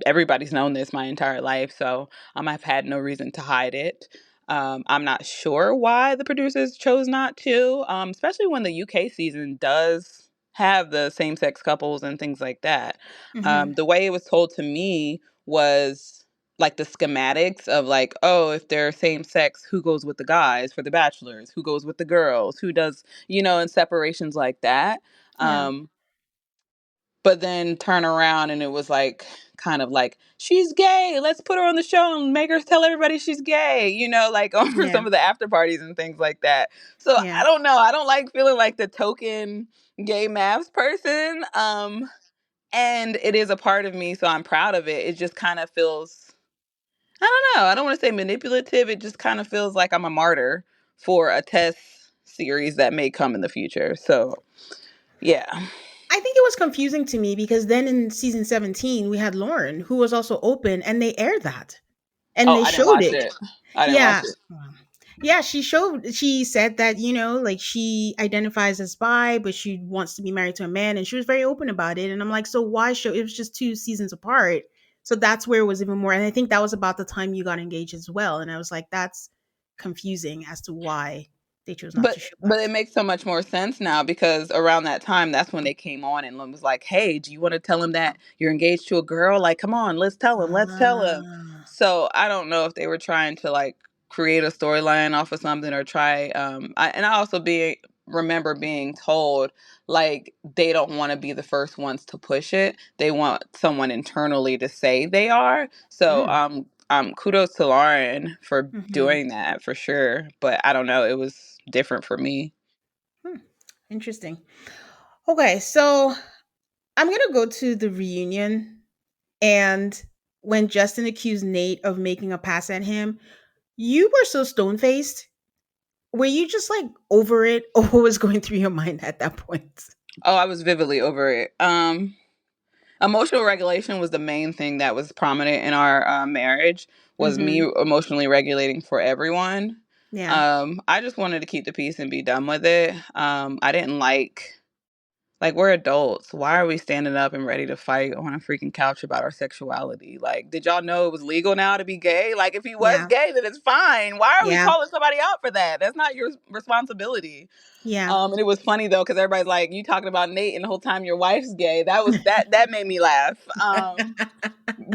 everybody's known this my entire life. So I've had no reason to hide it. I'm not sure why the producers chose not to, especially when the UK season does have the same sex couples and things like that. Hmm. The way it was told to me was like the schematics of like, oh, if they're same sex, who goes with the guys for the bachelors, who goes with the girls, who does, and separations like that. Yeah. um but then turn around and it was like kind of like, she's gay, let's put her on the show and make her tell everybody she's gay, like over Yeah. some of the after parties and things like that. So Yeah. I don't know, I don't like feeling like the token gay maths person. And it is a part of me, so I'm proud of it. It just kind of feels, I don't know, I don't want to say manipulative, it just kind of feels like I'm a martyr for a test series that may come in the future. So yeah. I think it was confusing to me because then in season 17, we had Lauren, who was also open, and they aired that and Oh, they I didn't showed watch it. it. I didn't watch Yeah. it. Yeah, she said that, like she identifies as bi, but she wants to be married to a man, and she was very open about it. And I'm like, so why show it was just two seasons apart. So that's where it was even more. And I think that was about the time you got engaged as well. And I was like, that's confusing as to why they chose not to show But that. it makes so much more sense now because around that time, that's when they came on and was like, "Hey, do you want to tell him that you're engaged to a girl? Like, come on, let's tell him. Let's tell him." Ah, So I don't know if they were trying to like create a storyline off of something or try. And I also be remember being told like they don't want to be the first ones to push it. They want someone internally to say they are. So mm, kudos to Lauren for mhm, doing that for sure. But I don't know, it was different for me. hmm, interesting. Okay, so I'm gonna go to the reunion, and when Justin accused Nate of making a pass at him, you were so stone faced. Were you just like over it, or what was going through your mind at that point? Oh, I was vividly over it. Emotional regulation was the main thing that was prominent in our marriage. Was me Hmm. emotionally regulating for everyone. Yeah, I just wanted to keep the peace and be done with it. I didn't like we're adults. Why are we standing up and ready to fight on a freaking couch about our sexuality? Like, did y'all know it was legal now to be gay? Like, if he was yeah, gay, then it's fine. Why are we yeah, calling somebody out for that? That's not your responsibility. yeah. And it was funny though because everybody's like, "You talking about Nate, and the whole time your wife's gay." That made me laugh.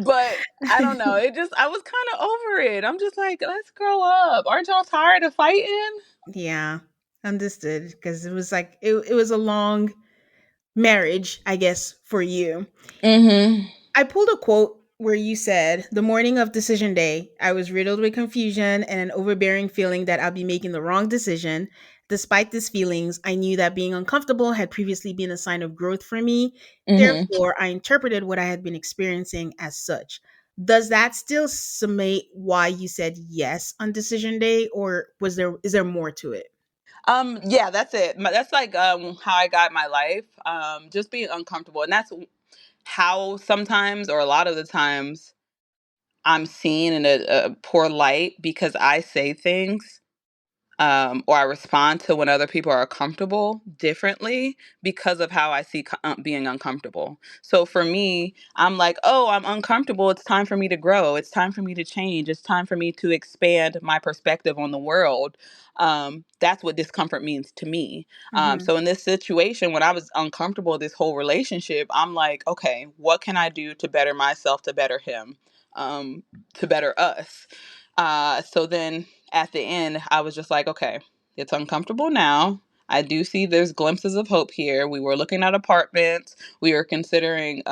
But I don't know. It just I was kind of over it. I'm just like, let's grow up. Aren't y'all tired of fighting? Yeah, understood. Because it was like it was a long marriage, I guess, for you. Mm-hmm. I pulled a quote where you said, "The morning of decision day, I was riddled with confusion and an overbearing feeling that I'll be making the wrong decision. Despite these feelings, I knew that being uncomfortable had previously been a sign of growth for me. Mm-hmm. Therefore, I interpreted what I had been experiencing as such." Does that still summate why you said yes on decision day, or is there more to it? Yeah, that's it. That's like how I got my life. Just being uncomfortable, and that's how sometimes or a lot of the times I'm seen in a poor light because I say things or I respond to when other people are comfortable differently because of how I see being uncomfortable. So for me, I'm like, oh, I'm uncomfortable. It's time for me to grow. It's time for me to change. It's time for me to expand my perspective on the world. That's what discomfort means to me. Hmm. So in this situation, when I was uncomfortable with this whole relationship, I'm like, okay, what can I do to better myself, to better him, um, to better us? So then at the end, I was just like, okay, it's uncomfortable now. I do see there's glimpses of hope here. We were looking at apartments. We were considering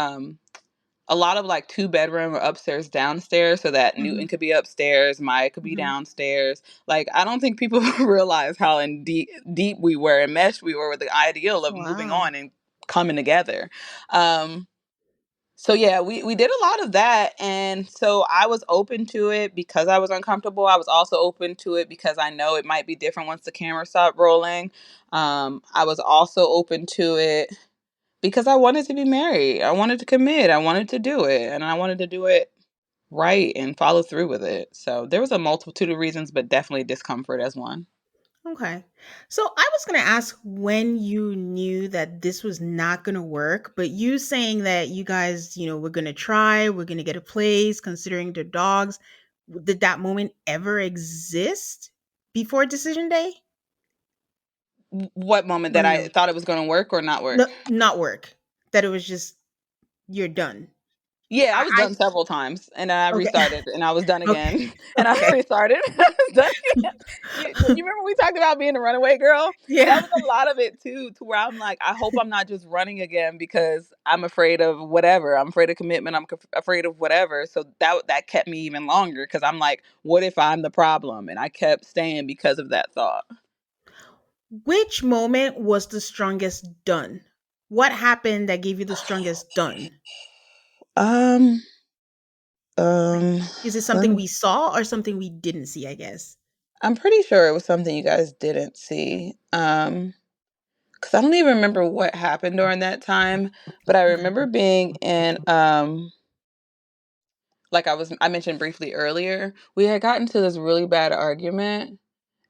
a lot of like 2 bedroom or upstairs, downstairs, so that Hmm. Newton could be upstairs, Maya could be Hmm. downstairs. Like, I don't think people realize how in deep we were, and meshed we were with the ideal of moving Wow. on and coming together. Um, so yeah, we did a lot of that, and so I was open to it because I was uncomfortable. I was also open to it because I know it might be different once the camera stopped rolling. I was also open to it because I wanted to be married. I wanted to commit. I wanted to do it, and I wanted to do it right and follow through with it. So there was a multitude of reasons, but definitely discomfort as one. Okay. So I was going to ask when you knew that this was not going to work, but you saying that you guys, we're going to try, we're going to get a place, considering the dogs, did that moment ever exist before decision day? What moment Or that I no? thought it was going to work or not No, work? not work. That it was just, you're done. Yeah, I was I done several times, and I okay. restarted, and I was done Okay. again, and I Okay. restarted, and I was done again. You remember we talked about being a runaway girl? That Yeah. was a lot of it too, to where I'm like, I hope I'm not just running again because I'm afraid of whatever. I'm afraid of commitment. Afraid of whatever. So that kept me even longer because I'm like, what if I'm the problem? And I kept staying because of that thought. Which moment was the strongest done? What happened that gave you the strongest done? Um, Like, um, is it let something me. we saw or something we didn't see, I guess? I'm pretty sure it was something you guys didn't see. 'Cause I don't even remember what happened during that time, but I remember Mhm. being in, like I mentioned briefly earlier, we had gotten to this really bad argument,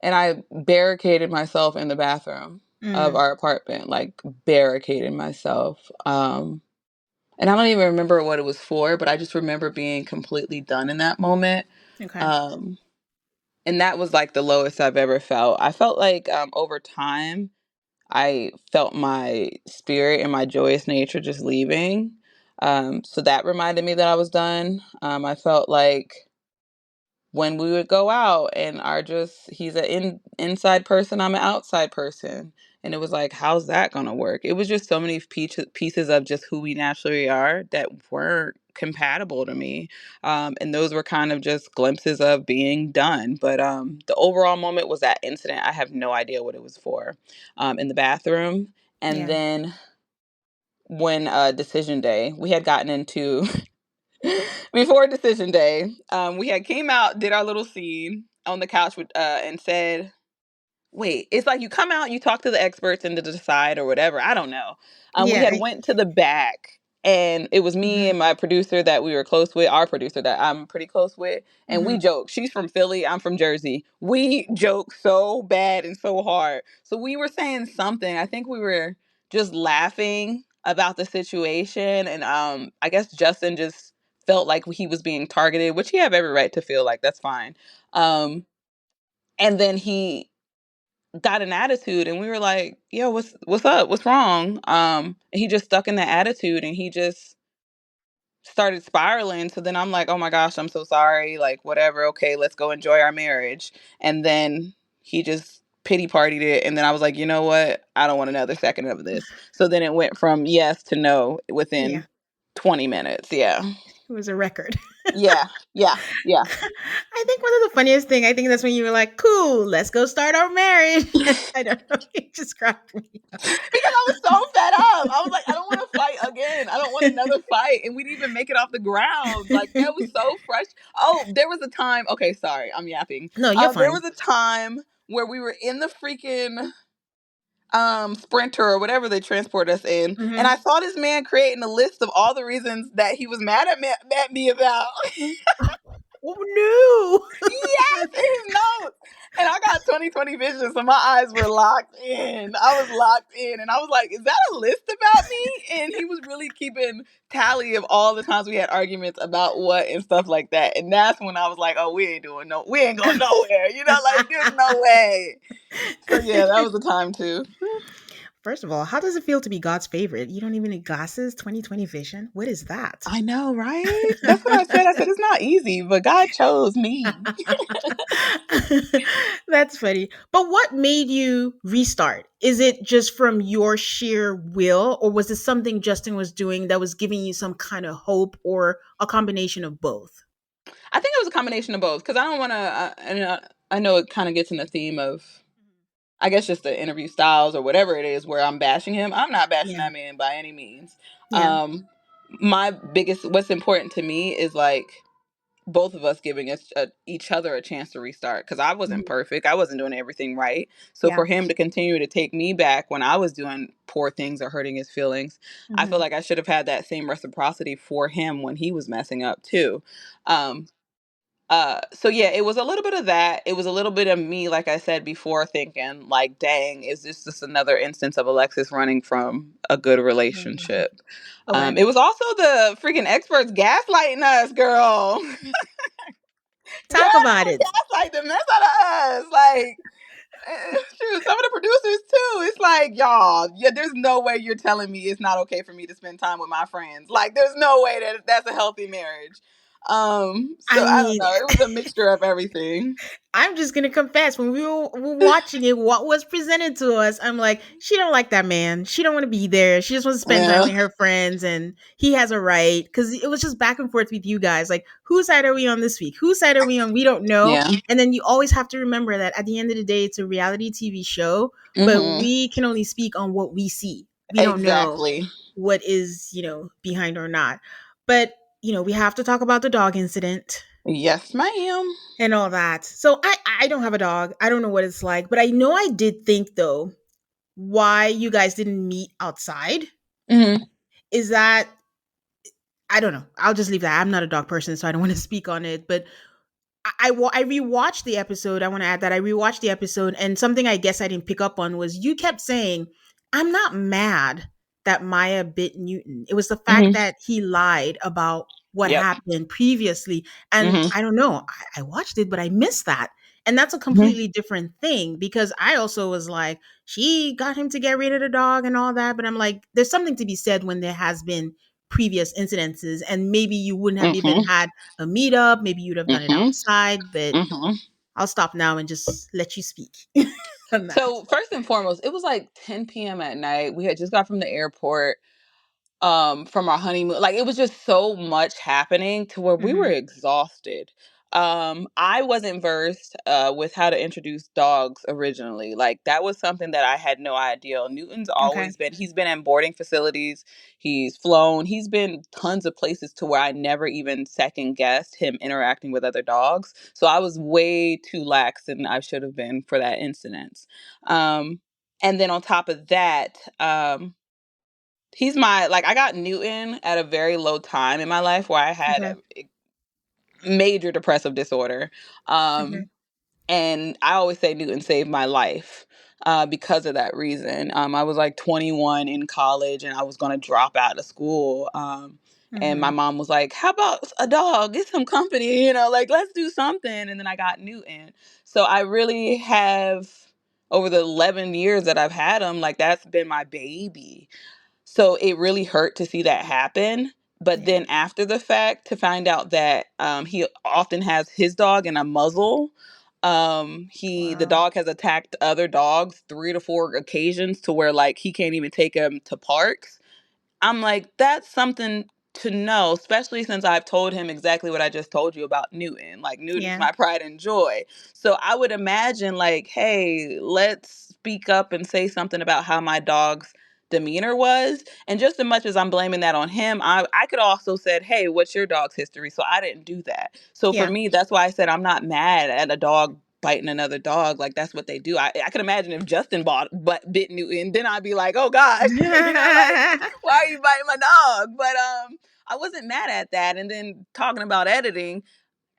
and I barricaded myself in the bathroom of Mm, our apartment, like, barricaded myself, and I don't even remember what it was for, but I just remember being completely done in that moment, okay. um, and that was, like, the lowest I've ever felt. I felt like, over time I felt my spirit and my joyous nature just leaving. So that reminded me that I was done. I felt like when we would go out and are just he's an inside person, I'm an outside person. And it was like, how's that gonna work? It was just so many pieces of just who we naturally are that weren't compatible to me. And those were kind of just glimpses of being done. But the overall moment was that incident. I have no idea what it was for, in the bathroom. And Yeah. then when decision day, we had gotten into before decision day, we had came out, did our little scene on the couch with, and said, wait, it's like you come out, you talk to the experts and to decide or whatever. I don't know. We Yeah. had went to the back, and it was me Hmm. and my producer that we were close with, our producer that I'm pretty close with, and we Hmm. joke. She's from Philly, I'm from Jersey. We joke so bad and so hard. So we were saying something. I think we were just laughing about the situation, and I guess Justin just felt like he was being targeted, which he have every right to feel like. That's fine. Um, and then he got an attitude, and we were like, "Yo, what's up? What's wrong?" And he just stuck in that attitude, and he just started spiraling. So then I'm like, "Oh my gosh, I'm so sorry. Like, whatever. Okay, let's go enjoy our marriage." And then he just pity partied it, and then I was like, "You know what? I don't want another second of this." So then it went from yes to no Yeah. within 20 minutes. Yeah. It was a record. Yeah. Yeah. Yeah. I think one of the funniest thing, I think that's when you were like, cool, let's go start our marriage. I don't know. It just cracked me up. Because I was so fed up. I was like, I don't want to fight again. I don't want another fight. And we didn't even make it off the ground. Like, that was so fresh. Oh, there was a time. Okay, sorry. I'm yapping. No, you're There fine. was a time where we were in the freaking sprinter or whatever they transport us in. And I Hmm. saw this man creating a list of all the reasons that he was mad at me about. Oh, no. Yes, in his notes. And I got 20/20 vision, so my eyes were locked in. I was locked in, and I was like, "Is that a list about me?" And he was really keeping tally of all the times we had arguments about what and stuff like that. And that's when I was like, "Oh, we ain't going nowhere." Like there's no way. So yeah, that was the time too. First of all, how does it feel to be God's favorite? You don't even need glasses, 20/20 vision. What is that? I know, right? That's what I said. I said it's not easy, but God chose me. That's funny. But what made you restart? Is it just from your sheer will, or was it something Justin was doing that was giving you some kind of hope, or a combination of both? I think it was a combination of both because I don't want to. I know it kind of gets in the theme of, I guess, just the interview styles or whatever it is where I'm bashing him. I'm not bashing Yeah. that man by any means. Yeah. Um, what's important to me is like both of us giving each other a chance to restart because I wasn't Mhm. perfect. I wasn't doing everything right. So Yeah. for him to continue to take me back when I was doing poor things or hurting his feelings, I feel Hmm. like I should have had that same reciprocity for him when he was messing up too. Um, so yeah, it was a little bit of that. It was a little bit of me, like I said before, thinking like, dang, is this just another instance of Alexis running from a good relationship? Okay. It was also the freaking experts gaslighting us, girl. Girl, Talk about they it. gaslight the mess out of us. Like, shoot, some of the producers too. It's like, y'all, yeah, there's no way you're telling me it's not okay for me to spend time with my friends. Like, there's no way that that's a healthy marriage. So I I don't mean, know. It was a mixture of everything. I'm just gonna confess. When we were watching it, what was presented to us, I'm like, she don't like that man. She don't want to be there. She just wants to spend time Yeah. with her friends, and he has a right. Because it was just back and forth with you guys. Like, whose side are we on this week? Whose side are we on? We don't know. Yeah. And then you always have to remember that at the end of the day, it's a reality TV show, but Mm-hmm. we can only speak on what we see. We don't know Exactly. what is behind or not. But we have to talk about the dog incident Yes, ma'am. and all that. So I don't have a dog. I don't know what it's like, but I know I did think though why you guys didn't meet outside Mm-hmm. is that I don't know. I'll just leave that. I'm not a dog person, so I don't want to speak on it. But I rewatched the episode. I want to add that I rewatched the episode, and something I guess I didn't pick up on was you kept saying, "I'm not mad that Maya bit Newton. It was the fact Mm-hmm. that he lied about what Yep. happened previously." And Mm-hmm. I don't know. I watched it, but I missed that. And that's a Mm-hmm. completely different thing because I also was like, she got him to get rid of the dog and all that. But I'm like, there's something to be said when there has been previous incidences, and maybe you wouldn't have even Mm-hmm. had a meetup. Maybe you'd have done it Mm-hmm. outside, but Mm-hmm. I'll stop now and just let you speak on that. So first and foremost, it was like 10 p.m. at night. We had just got from the airport. From our honeymoon, like it was just so much happening to where we were Hmm. exhausted. I wasn't versed with how to introduce dogs originally. Like that was something that I had no idea. Newton's Okay. always been, he's been in boarding facilities, he's flown, he's been tons of places to where I never even second guessed him interacting with other dogs. So I was way too lax than I should have been for that incident. um and then on top of that, he's my, like, I got Newton at a very low time in my life where I had Okay. a major depressive disorder. Okay. Um, and I always say Newton saved my life because of that reason. I was like 21 in college and I was going to drop out of school. And my Hmm. mom was like, "How about a dog? Get some company, like let's do something." And then I got Newton. So I really have, over the 11 years that I've had him, like that's been my baby. So it really hurt to see that happen. But Yeah. then after the fact, to find out that he often has his dog in a muzzle. The Wow. dog has attacked other dogs 3 to 4 occasions to where like he can't even take him to parks. I'm like, that's something to know, especially since I've told him exactly what I just told you about Newton. Like, Newton's Yeah. my pride and joy. So I would imagine, like, hey, let's speak up and say something about how my dog's demeanor was. And just as much as I'm blaming that on him, I could also said, hey, what's your dog's history? So I didn't do that. So for Yeah. me, that's why I said I'm not mad at a dog biting another dog. Like that's what they do. I can imagine if Justin bit Newton, then I'd be like, oh gosh, like why are you biting my dog? But I wasn't mad at that. And then talking about editing,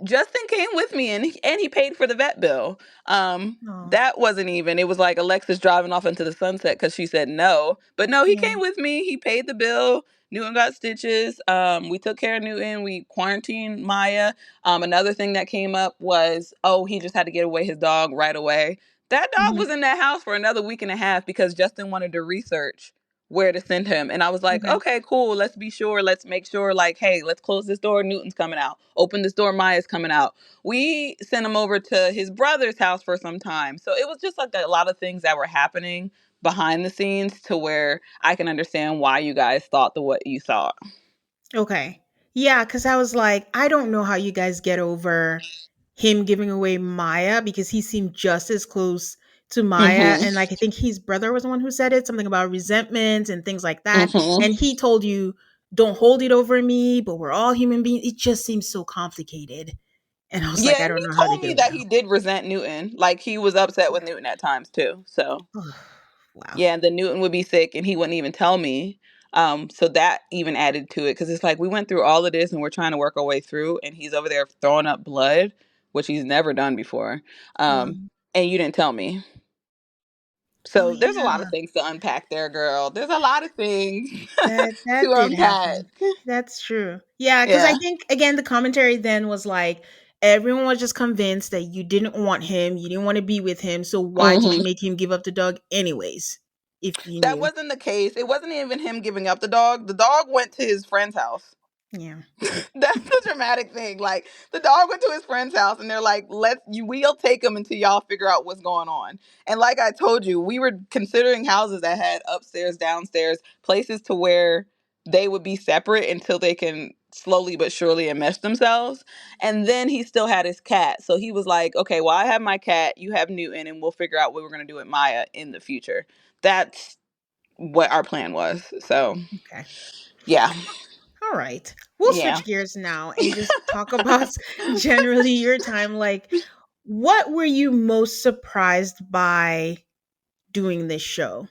Justin came with me, and he paid for the vet bill. Oh, That wasn't even. It was like Alexis driving off into the sunset because she said no. But no, he yeah. came with me. He paid the bill. Newton got stitches. We took care of Newton. We quarantined Maya. Another thing that came up was, oh, he just had to get away his dog right away. That dog Mhm. was in that house for another week and a half because Justin wanted to research where to send him. And I was like, Okay. okay, cool. Let's be sure. Let's make sure, like, hey, let's close this door. Newton's coming out. Open this door. Maya's coming out. We sent him over to his brother's house for some time. So it was just like a lot of things that were happening behind the scenes to where I can understand why you guys thought the what you thought. Okay. Yeah, because I was like, I don't know how you guys get over him giving away Maya because he seemed just as close to Maya. Mm-hmm. And like, I think his brother was the one who said it, something about resentment and things like that. Mm-hmm. And he told you, don't hold it over me, but we're all human beings. It just seems so complicated. And I was Yeah, like, I and don't he know how they told get me over that that. he did resent Newton. Like he was upset with Newton at times too. So Wow. yeah, and then Newton would be sick and he wouldn't even tell me. So that even added to it because it's like we went through all of this and we're trying to work our way through, and he's over there throwing up blood, which he's never done before. Wow. And you didn't tell me. Oh So there's a lot of yeah. things to unpack there, girl. There's a lot of things That to did unpack. happen. That's true. Yeah, because I Yeah. think again the commentary then was like everyone was just convinced that you didn't want him, you didn't want to be with him, so why did you Hmm. make him give up the dog anyways? If you That knew. wasn't the case. It wasn't even him giving up the dog. The dog went to his friend's house. Yeah. That's the dramatic thing. Like the dog went to his friend's house and they're like, we'll take him until y'all figure out what's going on. And like I told you, we were considering houses that had upstairs, downstairs, places to where they would be separate until they can slowly but surely enmesh themselves. And then he still had his cat. So he was like, okay, well, I have my cat, you have Newton, and we'll figure out what we're gonna do with Maya in the future. That's what our plan was. So Okay. yeah. All right. We'll Yeah. switch gears now and just talk about generally your time. Like, what were you most surprised by doing this show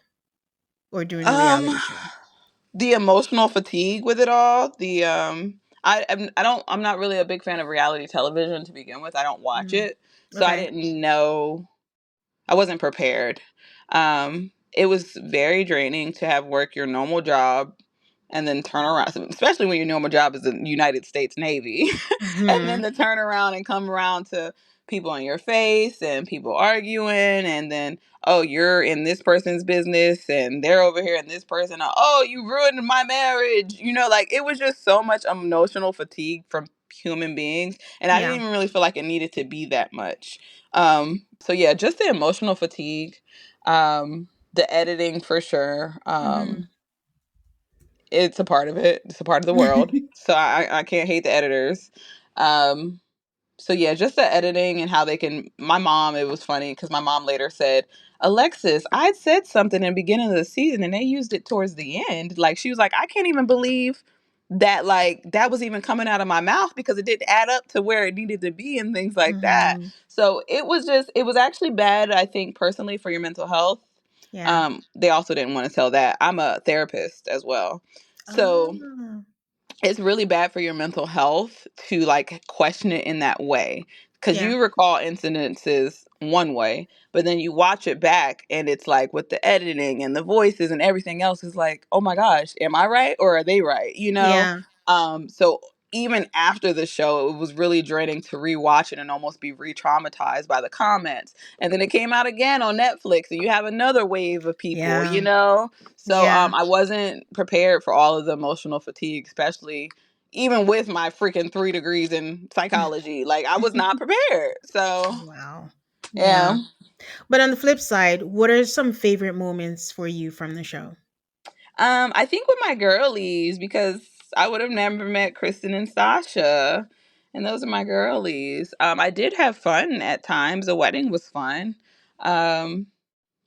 or doing the Um reality show? the emotional fatigue with it all. I'm not really a big fan of reality television to begin with. I don't watch Mm, it. So I okay. didn't know, I wasn't prepared. It was very draining to have work your normal job and then turn around, especially when your normal job is the United States Navy, and then Hmm. to turn around and come around to people in your face and people arguing, and then oh, you're in this person's business and they're over here and this person, oh, you ruined my marriage. Like it was just so much emotional fatigue from human beings, and I didn't Yeah. even really feel like it needed to be that much. So yeah, just the emotional fatigue, the editing for sure. Hmm. It's a part of it. It's a part of the world. So I can't hate the editors. Um, so yeah, just the editing and how they can. My mom, it was funny because my mom later said, "Alexis, I said something in the beginning of the season and they used it towards the end." Like she was like, "I can't even believe that like that was even coming out of my mouth because it didn't add up to where it needed to be and things like that." Hmm. So it was actually bad. I think personally for your mental health. Yeah. They also didn't want to tell that. I'm a therapist as well. So Oh, it's really bad for your mental health to like question it in that way because yeah. you recall incidences one way, but then you watch it back and it's like with the editing and the voices and everything else is like, oh my gosh, am I right or are they right, Yeah. so even after the show it was really draining to rewatch it and almost be re-traumatized by the comments, and then it came out again on Netflix and you have another wave of people, Yeah. so Yeah. I wasn't prepared for all of the emotional fatigue, especially even with my freaking 3 degrees in psychology. Like I was not prepared. So Wow. Yeah. yeah. But on the flip side, what are some favorite moments for you from the show? I think with my girlies because I would have never met Kristen and Sasha, and those are my girlies. I did have fun at times. The wedding was fun. Um,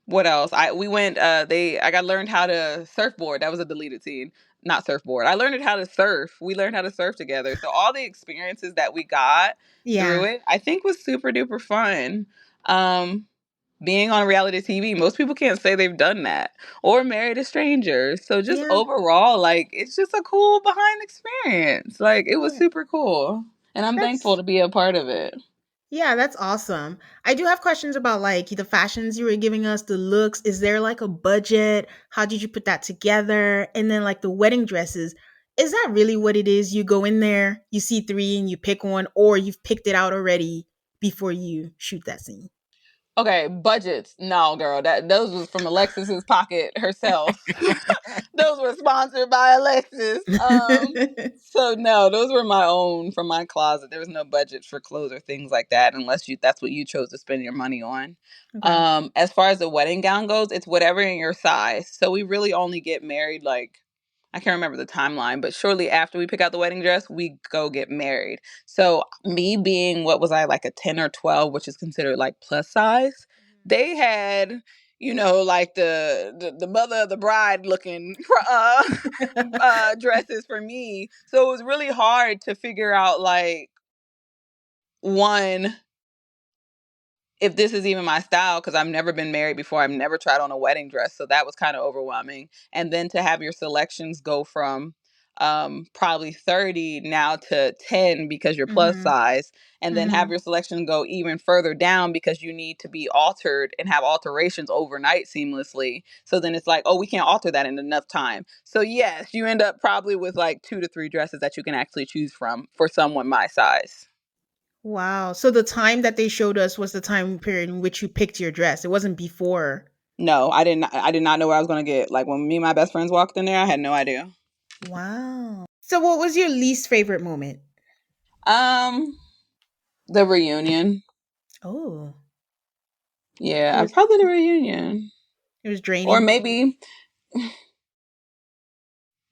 What else? We went I got learned how to surfboard. That was a deleted scene. Not surfboard. I learned how to surf. We learned how to surf together. So all the experiences that we got through Yeah. it, I think was super duper fun. Um Being on reality TV, most people can't say they've done that or married a stranger. So just Yeah. overall, like it's just a cool behind experience. Like it was Yeah. super cool. And I'm thankful That's to be a part of it. Yeah, that's awesome. I do have questions about like the fashions you were giving us, the looks. Is there like a budget? How did you put that together? And then like the wedding dresses. Is that really what it is? You go in there, you see three and you pick one, or you've picked it out already before you shoot that scene? Okay, budgets. No, girl, that those was from Alexis's pocket herself. Those were sponsored by Alexis. So no, those were my own from my closet. There was no budget for clothes or things like that unless you that's what you chose to spend your money on. Okay. As far as the wedding gown goes, it's whatever in your size. So we really only get married like I can't remember the timeline, but shortly after we pick out the wedding dress, we go get married. So me being what was I like a 10 or 12, which is considered like plus size, they had like the mother of the bride looking dresses for me. So it was really hard to figure out like one if this is even my style because I've never been married before. I've never tried on a wedding dress, so that was kind of overwhelming. And then to have your selections go from probably 30 now to 10 because you're plus Mhm. size, and then have Mhm. your selection go even further down because you need to be altered and have alterations overnight seamlessly. So then it's like, oh, we can't alter that in enough time. So yes, you end up probably with like 2 to 3 dresses that you can actually choose from for someone my size. Wow. So the time that they showed us was the time period in which you picked your dress. It wasn't before. No, I didn't. I did not know what I was gonna get. Like when me and my best friends walked in there, I had no idea. Wow. So what was your least favorite moment? Um, the reunion. Oh, it Yeah, was probably the reunion, it was or draining. maybe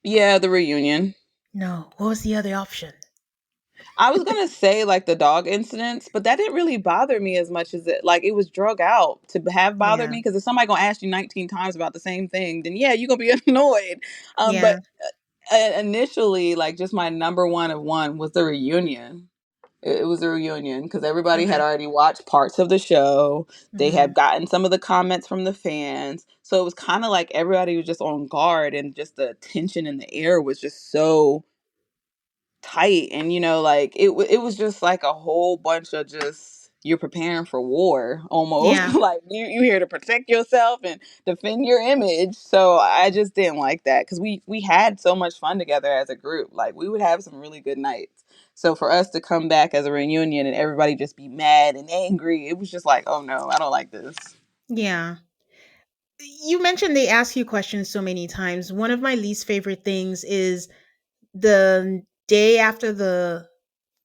yeah, the reunion. No, what was the other option? I was gonna say like the dog incidents, but that didn't really bother me as much as it like it was drug out to have bothered Yeah. me because if somebody gonna ask you 19 times about the same thing, then yeah, you're gonna be annoyed. But Yeah. initially, like just my number one of one was the reunion. It was a reunion because everybody had Okay. already watched parts of the show. They Mhm. had gotten some of the comments from the fans. So it was kind of like everybody was just on guard and just the tension in the air was just so tight. And, like it was just like a whole bunch of just, you're preparing for war almost. Yeah. Like you here to protect yourself and defend your image. So I just didn't like that because we had so much fun together as a group. Like we would have some really good nights. So for us to come back as a reunion and everybody just be mad and angry, it was just like, oh no, I don't like this. Yeah. You mentioned they ask you questions so many times. One of my least favorite things is the day after the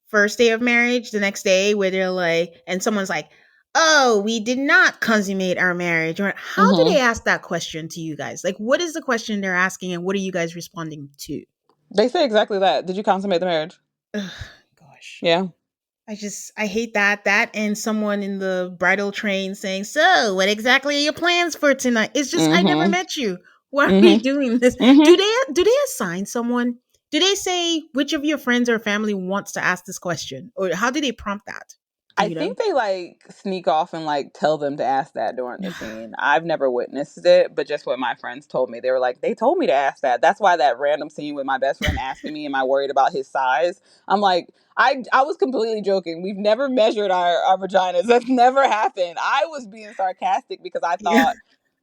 first day of marriage, the next day where they're like, and someone's like, "Oh, we did not consummate our marriage." Or how do they Hmm. ask that question to you guys? Like, what is the question they're asking, and what are you guys responding to? They say exactly that. Did you consummate the marriage? Ugh, gosh. Yeah. I hate that and someone in the bridal train saying, "So, what exactly are your plans for tonight?" It's just I never Mm-hmm. met you. Why are we Mm-hmm. doing this? Mm-hmm. Do they assign someone? Do they say which of your friends or family wants to ask this question? Or how do they prompt that? Do I you know? think they like sneak off and like tell them to ask that during the scene. I've never witnessed it, but just what my friends told me. They were like, they told me to ask that. That's why that random scene with my best friend asking me, am I worried about his size? I'm like, I was completely joking. We've never measured our vaginas. That's never happened. I was being sarcastic because I Yeah. thought,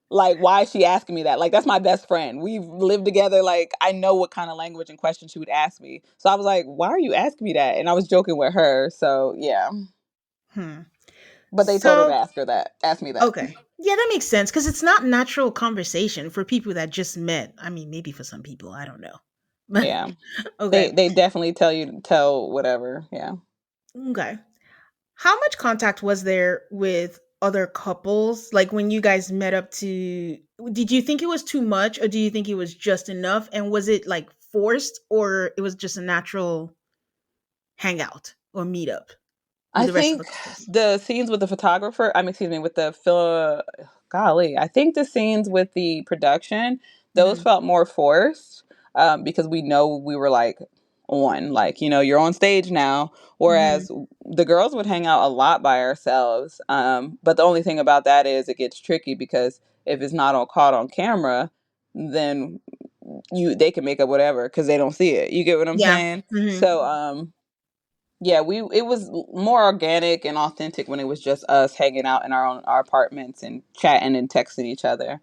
like, why is she asking me that? Like, that's my best friend. We've lived together. Like, I know what kind of language and questions she would ask me. So I was like, why are you asking me that? And I was joking with her. So yeah. Hmm. But they told her to So, ask her that. Ask me that. okay. Yeah, that makes sense because it's not natural conversation for people that just met. I mean, maybe for some people, I don't know. But Yeah. They okay. they definitely tell you to tell whatever. Yeah. Okay. How much contact was there with other couples? Like when you guys met up to, did you think it was too much or do you think it was just enough? And was it like forced or it was just a natural hangout or meetup with I the rest of the think couples? the scenes with the photographer, excuse me, with the golly, I think the scenes with the production, those Hmm. felt more forced because we know we were like on, like, you're on stage now. Hmm. Whereas the girls would hang out a lot by ourselves. But the only thing about that is it gets tricky because if it's not caught on camera, then they can make up whatever because they don't see it. You get what I'm Yeah. saying? Hmm. So, Yeah, we it was more organic and authentic when it was just us hanging out in our apartments and chatting and texting each other.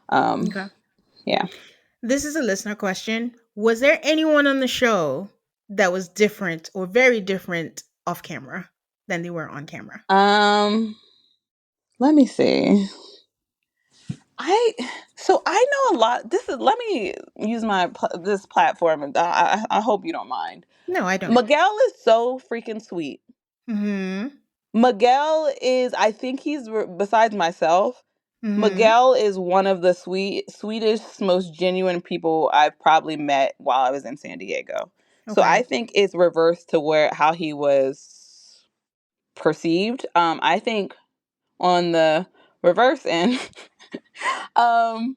Um, Okay. yeah. This is a listener question. Was there anyone on the show that was different or very different off camera than they were on camera? Um, Let me see. I I know a lot. This is let me use this platform, and I hope you don't mind. No, I don't. Miguel is so freaking sweet. Mhm. Miguel is, I think besides myself, Mhm. Miguel is one of the sweetest, most genuine people I've probably met while I was in San Diego. So Okay. I think it's reversed to where how he was perceived. I think on the reverse end, um,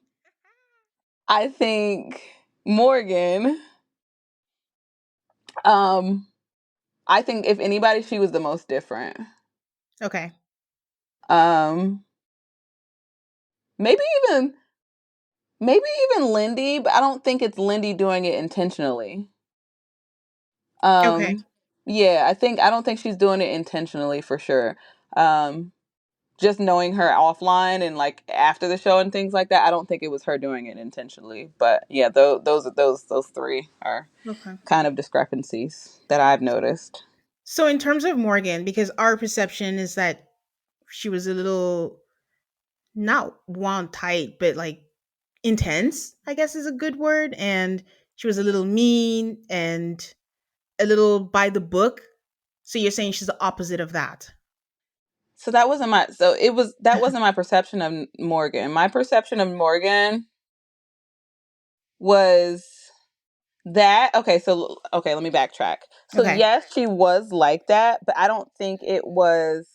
I think Morgan, um, I think if anybody, she was the most different. Okay. Um, maybe even maybe even Lindy, but I don't think it's Lindy doing it intentionally. Okay. Um, yeah, I don't think she's doing it intentionally for sure. Um, just knowing her offline and like after the show and things like that, I don't think it was her doing it intentionally. But yeah, those three are Okay. kind of discrepancies that I've noticed. So in terms of Morgan, because our perception is that she was a little not wound tight, but like intense, I guess is a good word. And she was a little mean and a little by the book. So you're saying she's the opposite of that. So that wasn't my so it was that wasn't my perception of Morgan. My perception of Morgan was that okay, let me backtrack. So Okay. yes, she was like that, but I don't think it was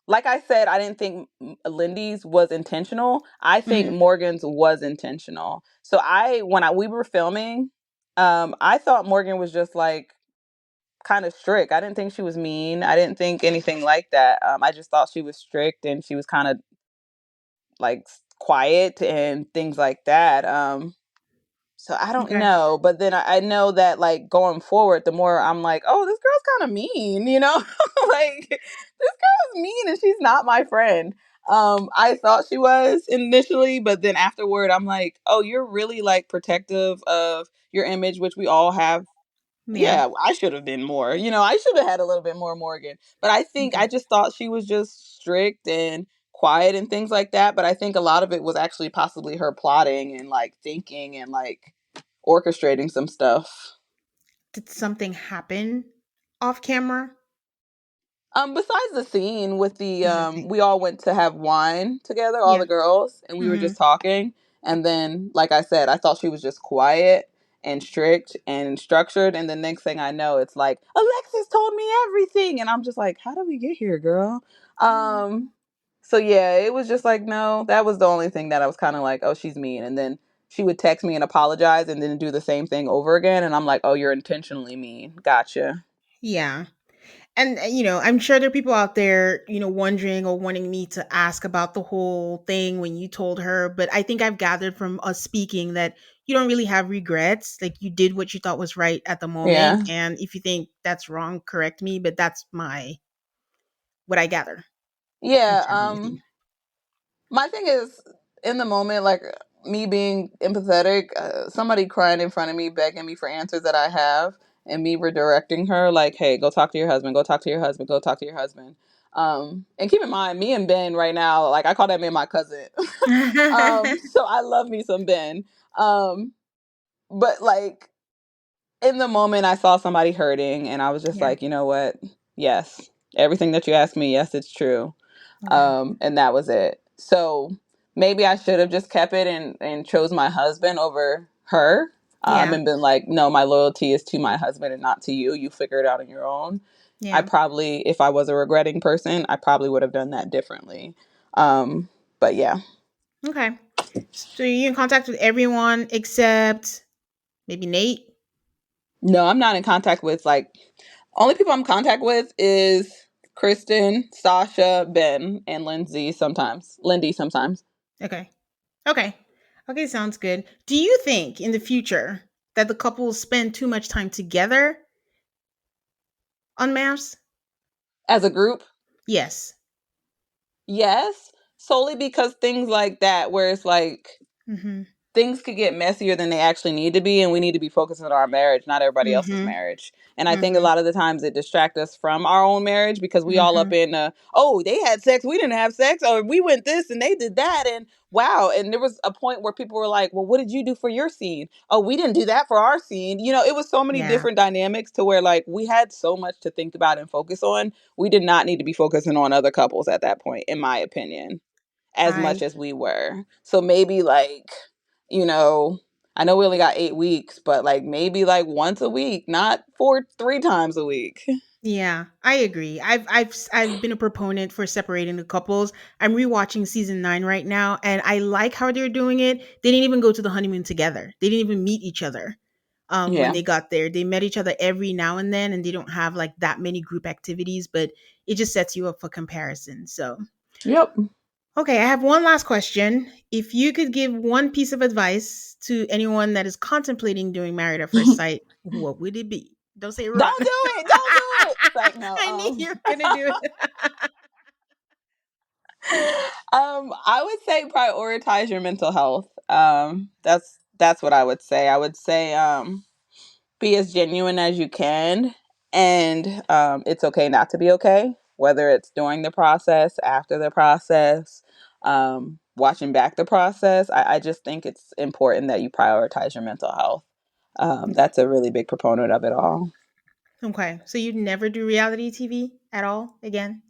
like I said, I didn't think Lindy's was intentional. I think Hmm. Morgan's was intentional. So we were filming, I thought Morgan was just like kind of strict. I didn't think she was mean. I didn't think anything like that. I just thought she was strict and she was kind of like quiet and things like that. So I don't Okay. know, but then I know that like going forward, the more I'm like, oh, this girl's kind of mean, you know, like this girl's mean and she's not my friend. I thought she was initially, but then afterward, I'm like, oh, you're really like protective of your image, which we all have. Yeah. Yeah, I should have been more. You know, I should have had a little bit more Morgan. But I think Okay. I just thought she was just strict and quiet and things like that. But I think a lot of it was actually possibly her plotting and like thinking and like orchestrating some stuff. Did something happen off camera? Besides the scene with the Exactly. we all went to have wine together, all Yeah. the girls, and we were Hmm. just talking. And then, like I said, I thought she was just quiet and strict and structured. And the next thing I know, it's like Alexis told me everything, and I'm just like, how did we get here, girl? Um, so yeah, it was just like no, that was the only thing that I was kind of like, oh, she's mean. And then she would text me and apologize, and then do the same thing over again, and I'm like, oh, you're intentionally mean. Gotcha. Yeah. And I'm sure there are people out there, wondering or wanting me to ask about the whole thing when you told her, but I think I've gathered from us speaking that you don't really have regrets. Like you did what you thought was right at the moment, Yeah. and if you think that's wrong, correct me, but that's my what I gather from Yeah. chatting with you. My thing is, in the moment, like me being empathetic, somebody crying in front of me, begging me for answers that I have, and me redirecting her, like, hey, go talk to your husband, go talk to your husband, go talk to your husband. And keep in mind, me and Ben right now, like, I call that man my cousin. So I love me some Ben. Um, but like, in the moment, I saw somebody hurting, and I was just Yeah. like, you know what? Yes, everything that you asked me, yes, it's true. Okay. And that was it. So maybe I should have just kept it and chose my husband over her, Yeah. and been like, no, my loyalty is to my husband and not to you. You figure it out on your own. I Yeah. probably, if I was a regretting person, I probably would have done that differently. Um, but yeah, Okay. So you're in contact with everyone except maybe Nate? no, I'm not in contact with like, only people I'm in contact with is Kristen, Sasha, Ben, and Lindy sometimes. Okay. Okay. Okay, sounds good. Do you think in the future that the couple will spend too much time together on MAFS? As a group, Yes. yes, solely because things like that, where it's like Mm-hmm. things could get messier than they actually need to be, and we need to be focused on our marriage, not everybody else's Mm-hmm. marriage. And I think a Mm-hmm. lot of the times it distracts us from our own marriage because we all Mm-hmm. up in oh, they had sex, we didn't have sex, or we went this and they did that, and wow. And there was a point where people were like, well, what did you do for your scene? Oh, we didn't do that for our scene. It was so many Yeah. different dynamics to where like we had so much to think about and focus on. We did not need to be focusing on other couples at that point, in my opinion, as much I as we were. So maybe like, you know, I know we only got 8 weeks, but like maybe like once a week, not 3 times a week. Yeah, I agree. I've been a proponent for separating the couples. I'm rewatching season 9 right now, and I like how they're doing it. They didn't even go to the honeymoon together. They didn't even meet each other. When Yeah. they got there, they met each other every now and then, and they don't have like that many group activities, but it just sets you up for comparison. So, Yep. okay, I have one last question. If you could give one piece of advice to anyone that is contemplating doing Married at First Don't Sight, what would it be? Don't say do run. it. Don't do it. It's like no. I knew you were gonna do it. I would say prioritize your mental health. That's what I would say. I would say be as genuine as you can, and it's okay not to be okay, whether it's during the process, after the process, watching back the process. I just think it's important that you prioritize your mental health. That's a really big proponent of it all. Okay, so you'd never do reality TV at all again?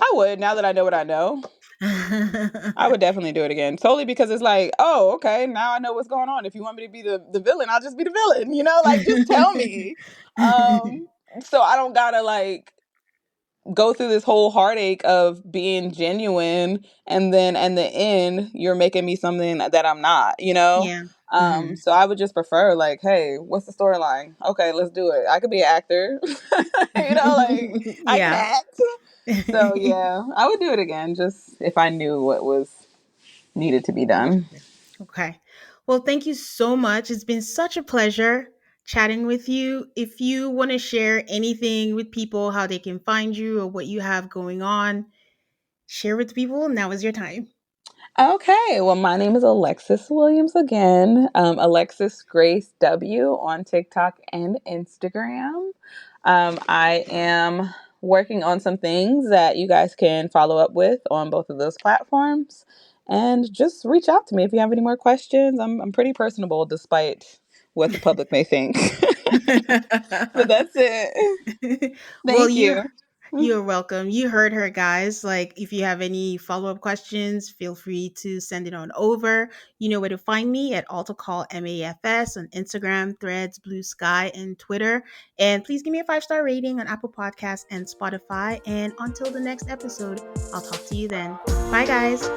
I would, now that I know what I know. I would definitely do it again, solely because it's like, oh, okay, now I know what's going on. If you want me to be the villain, I'll just be the villain. Like just tell me. So I don't gotta like go through this whole heartache of being genuine, and then in the end you're making me something that I'm not. Yeah. Hmm. So I would just prefer like, hey, what's the storyline? Okay, let's do it. I could be an actor. Like I can Yeah. act. So yeah, I would do it again just if I knew what was needed to be done. Okay. Well, thank you so much. It's been such a pleasure chatting with you. If you want to share anything with people, how they can find you or what you have going on, share with people. Now is your time. Okay, well, my name is Alexis Williams again. Alexis Grace W on TikTok and Instagram. I am working on some things that you guys can follow up with on both of those platforms. And just reach out to me if you have any more questions. I'm pretty personable despite what the public may think. But that's it. Well, Thank you. you're welcome. You heard her, guys. Like, if you have any follow up questions, feel free to send it on over. You know where to find me at Alto Call MAFS on Instagram, Threads, Blue Sky, and Twitter. And please give me a 5-star rating on Apple Podcasts and Spotify. And until the next episode, I'll talk to you then. Bye, guys.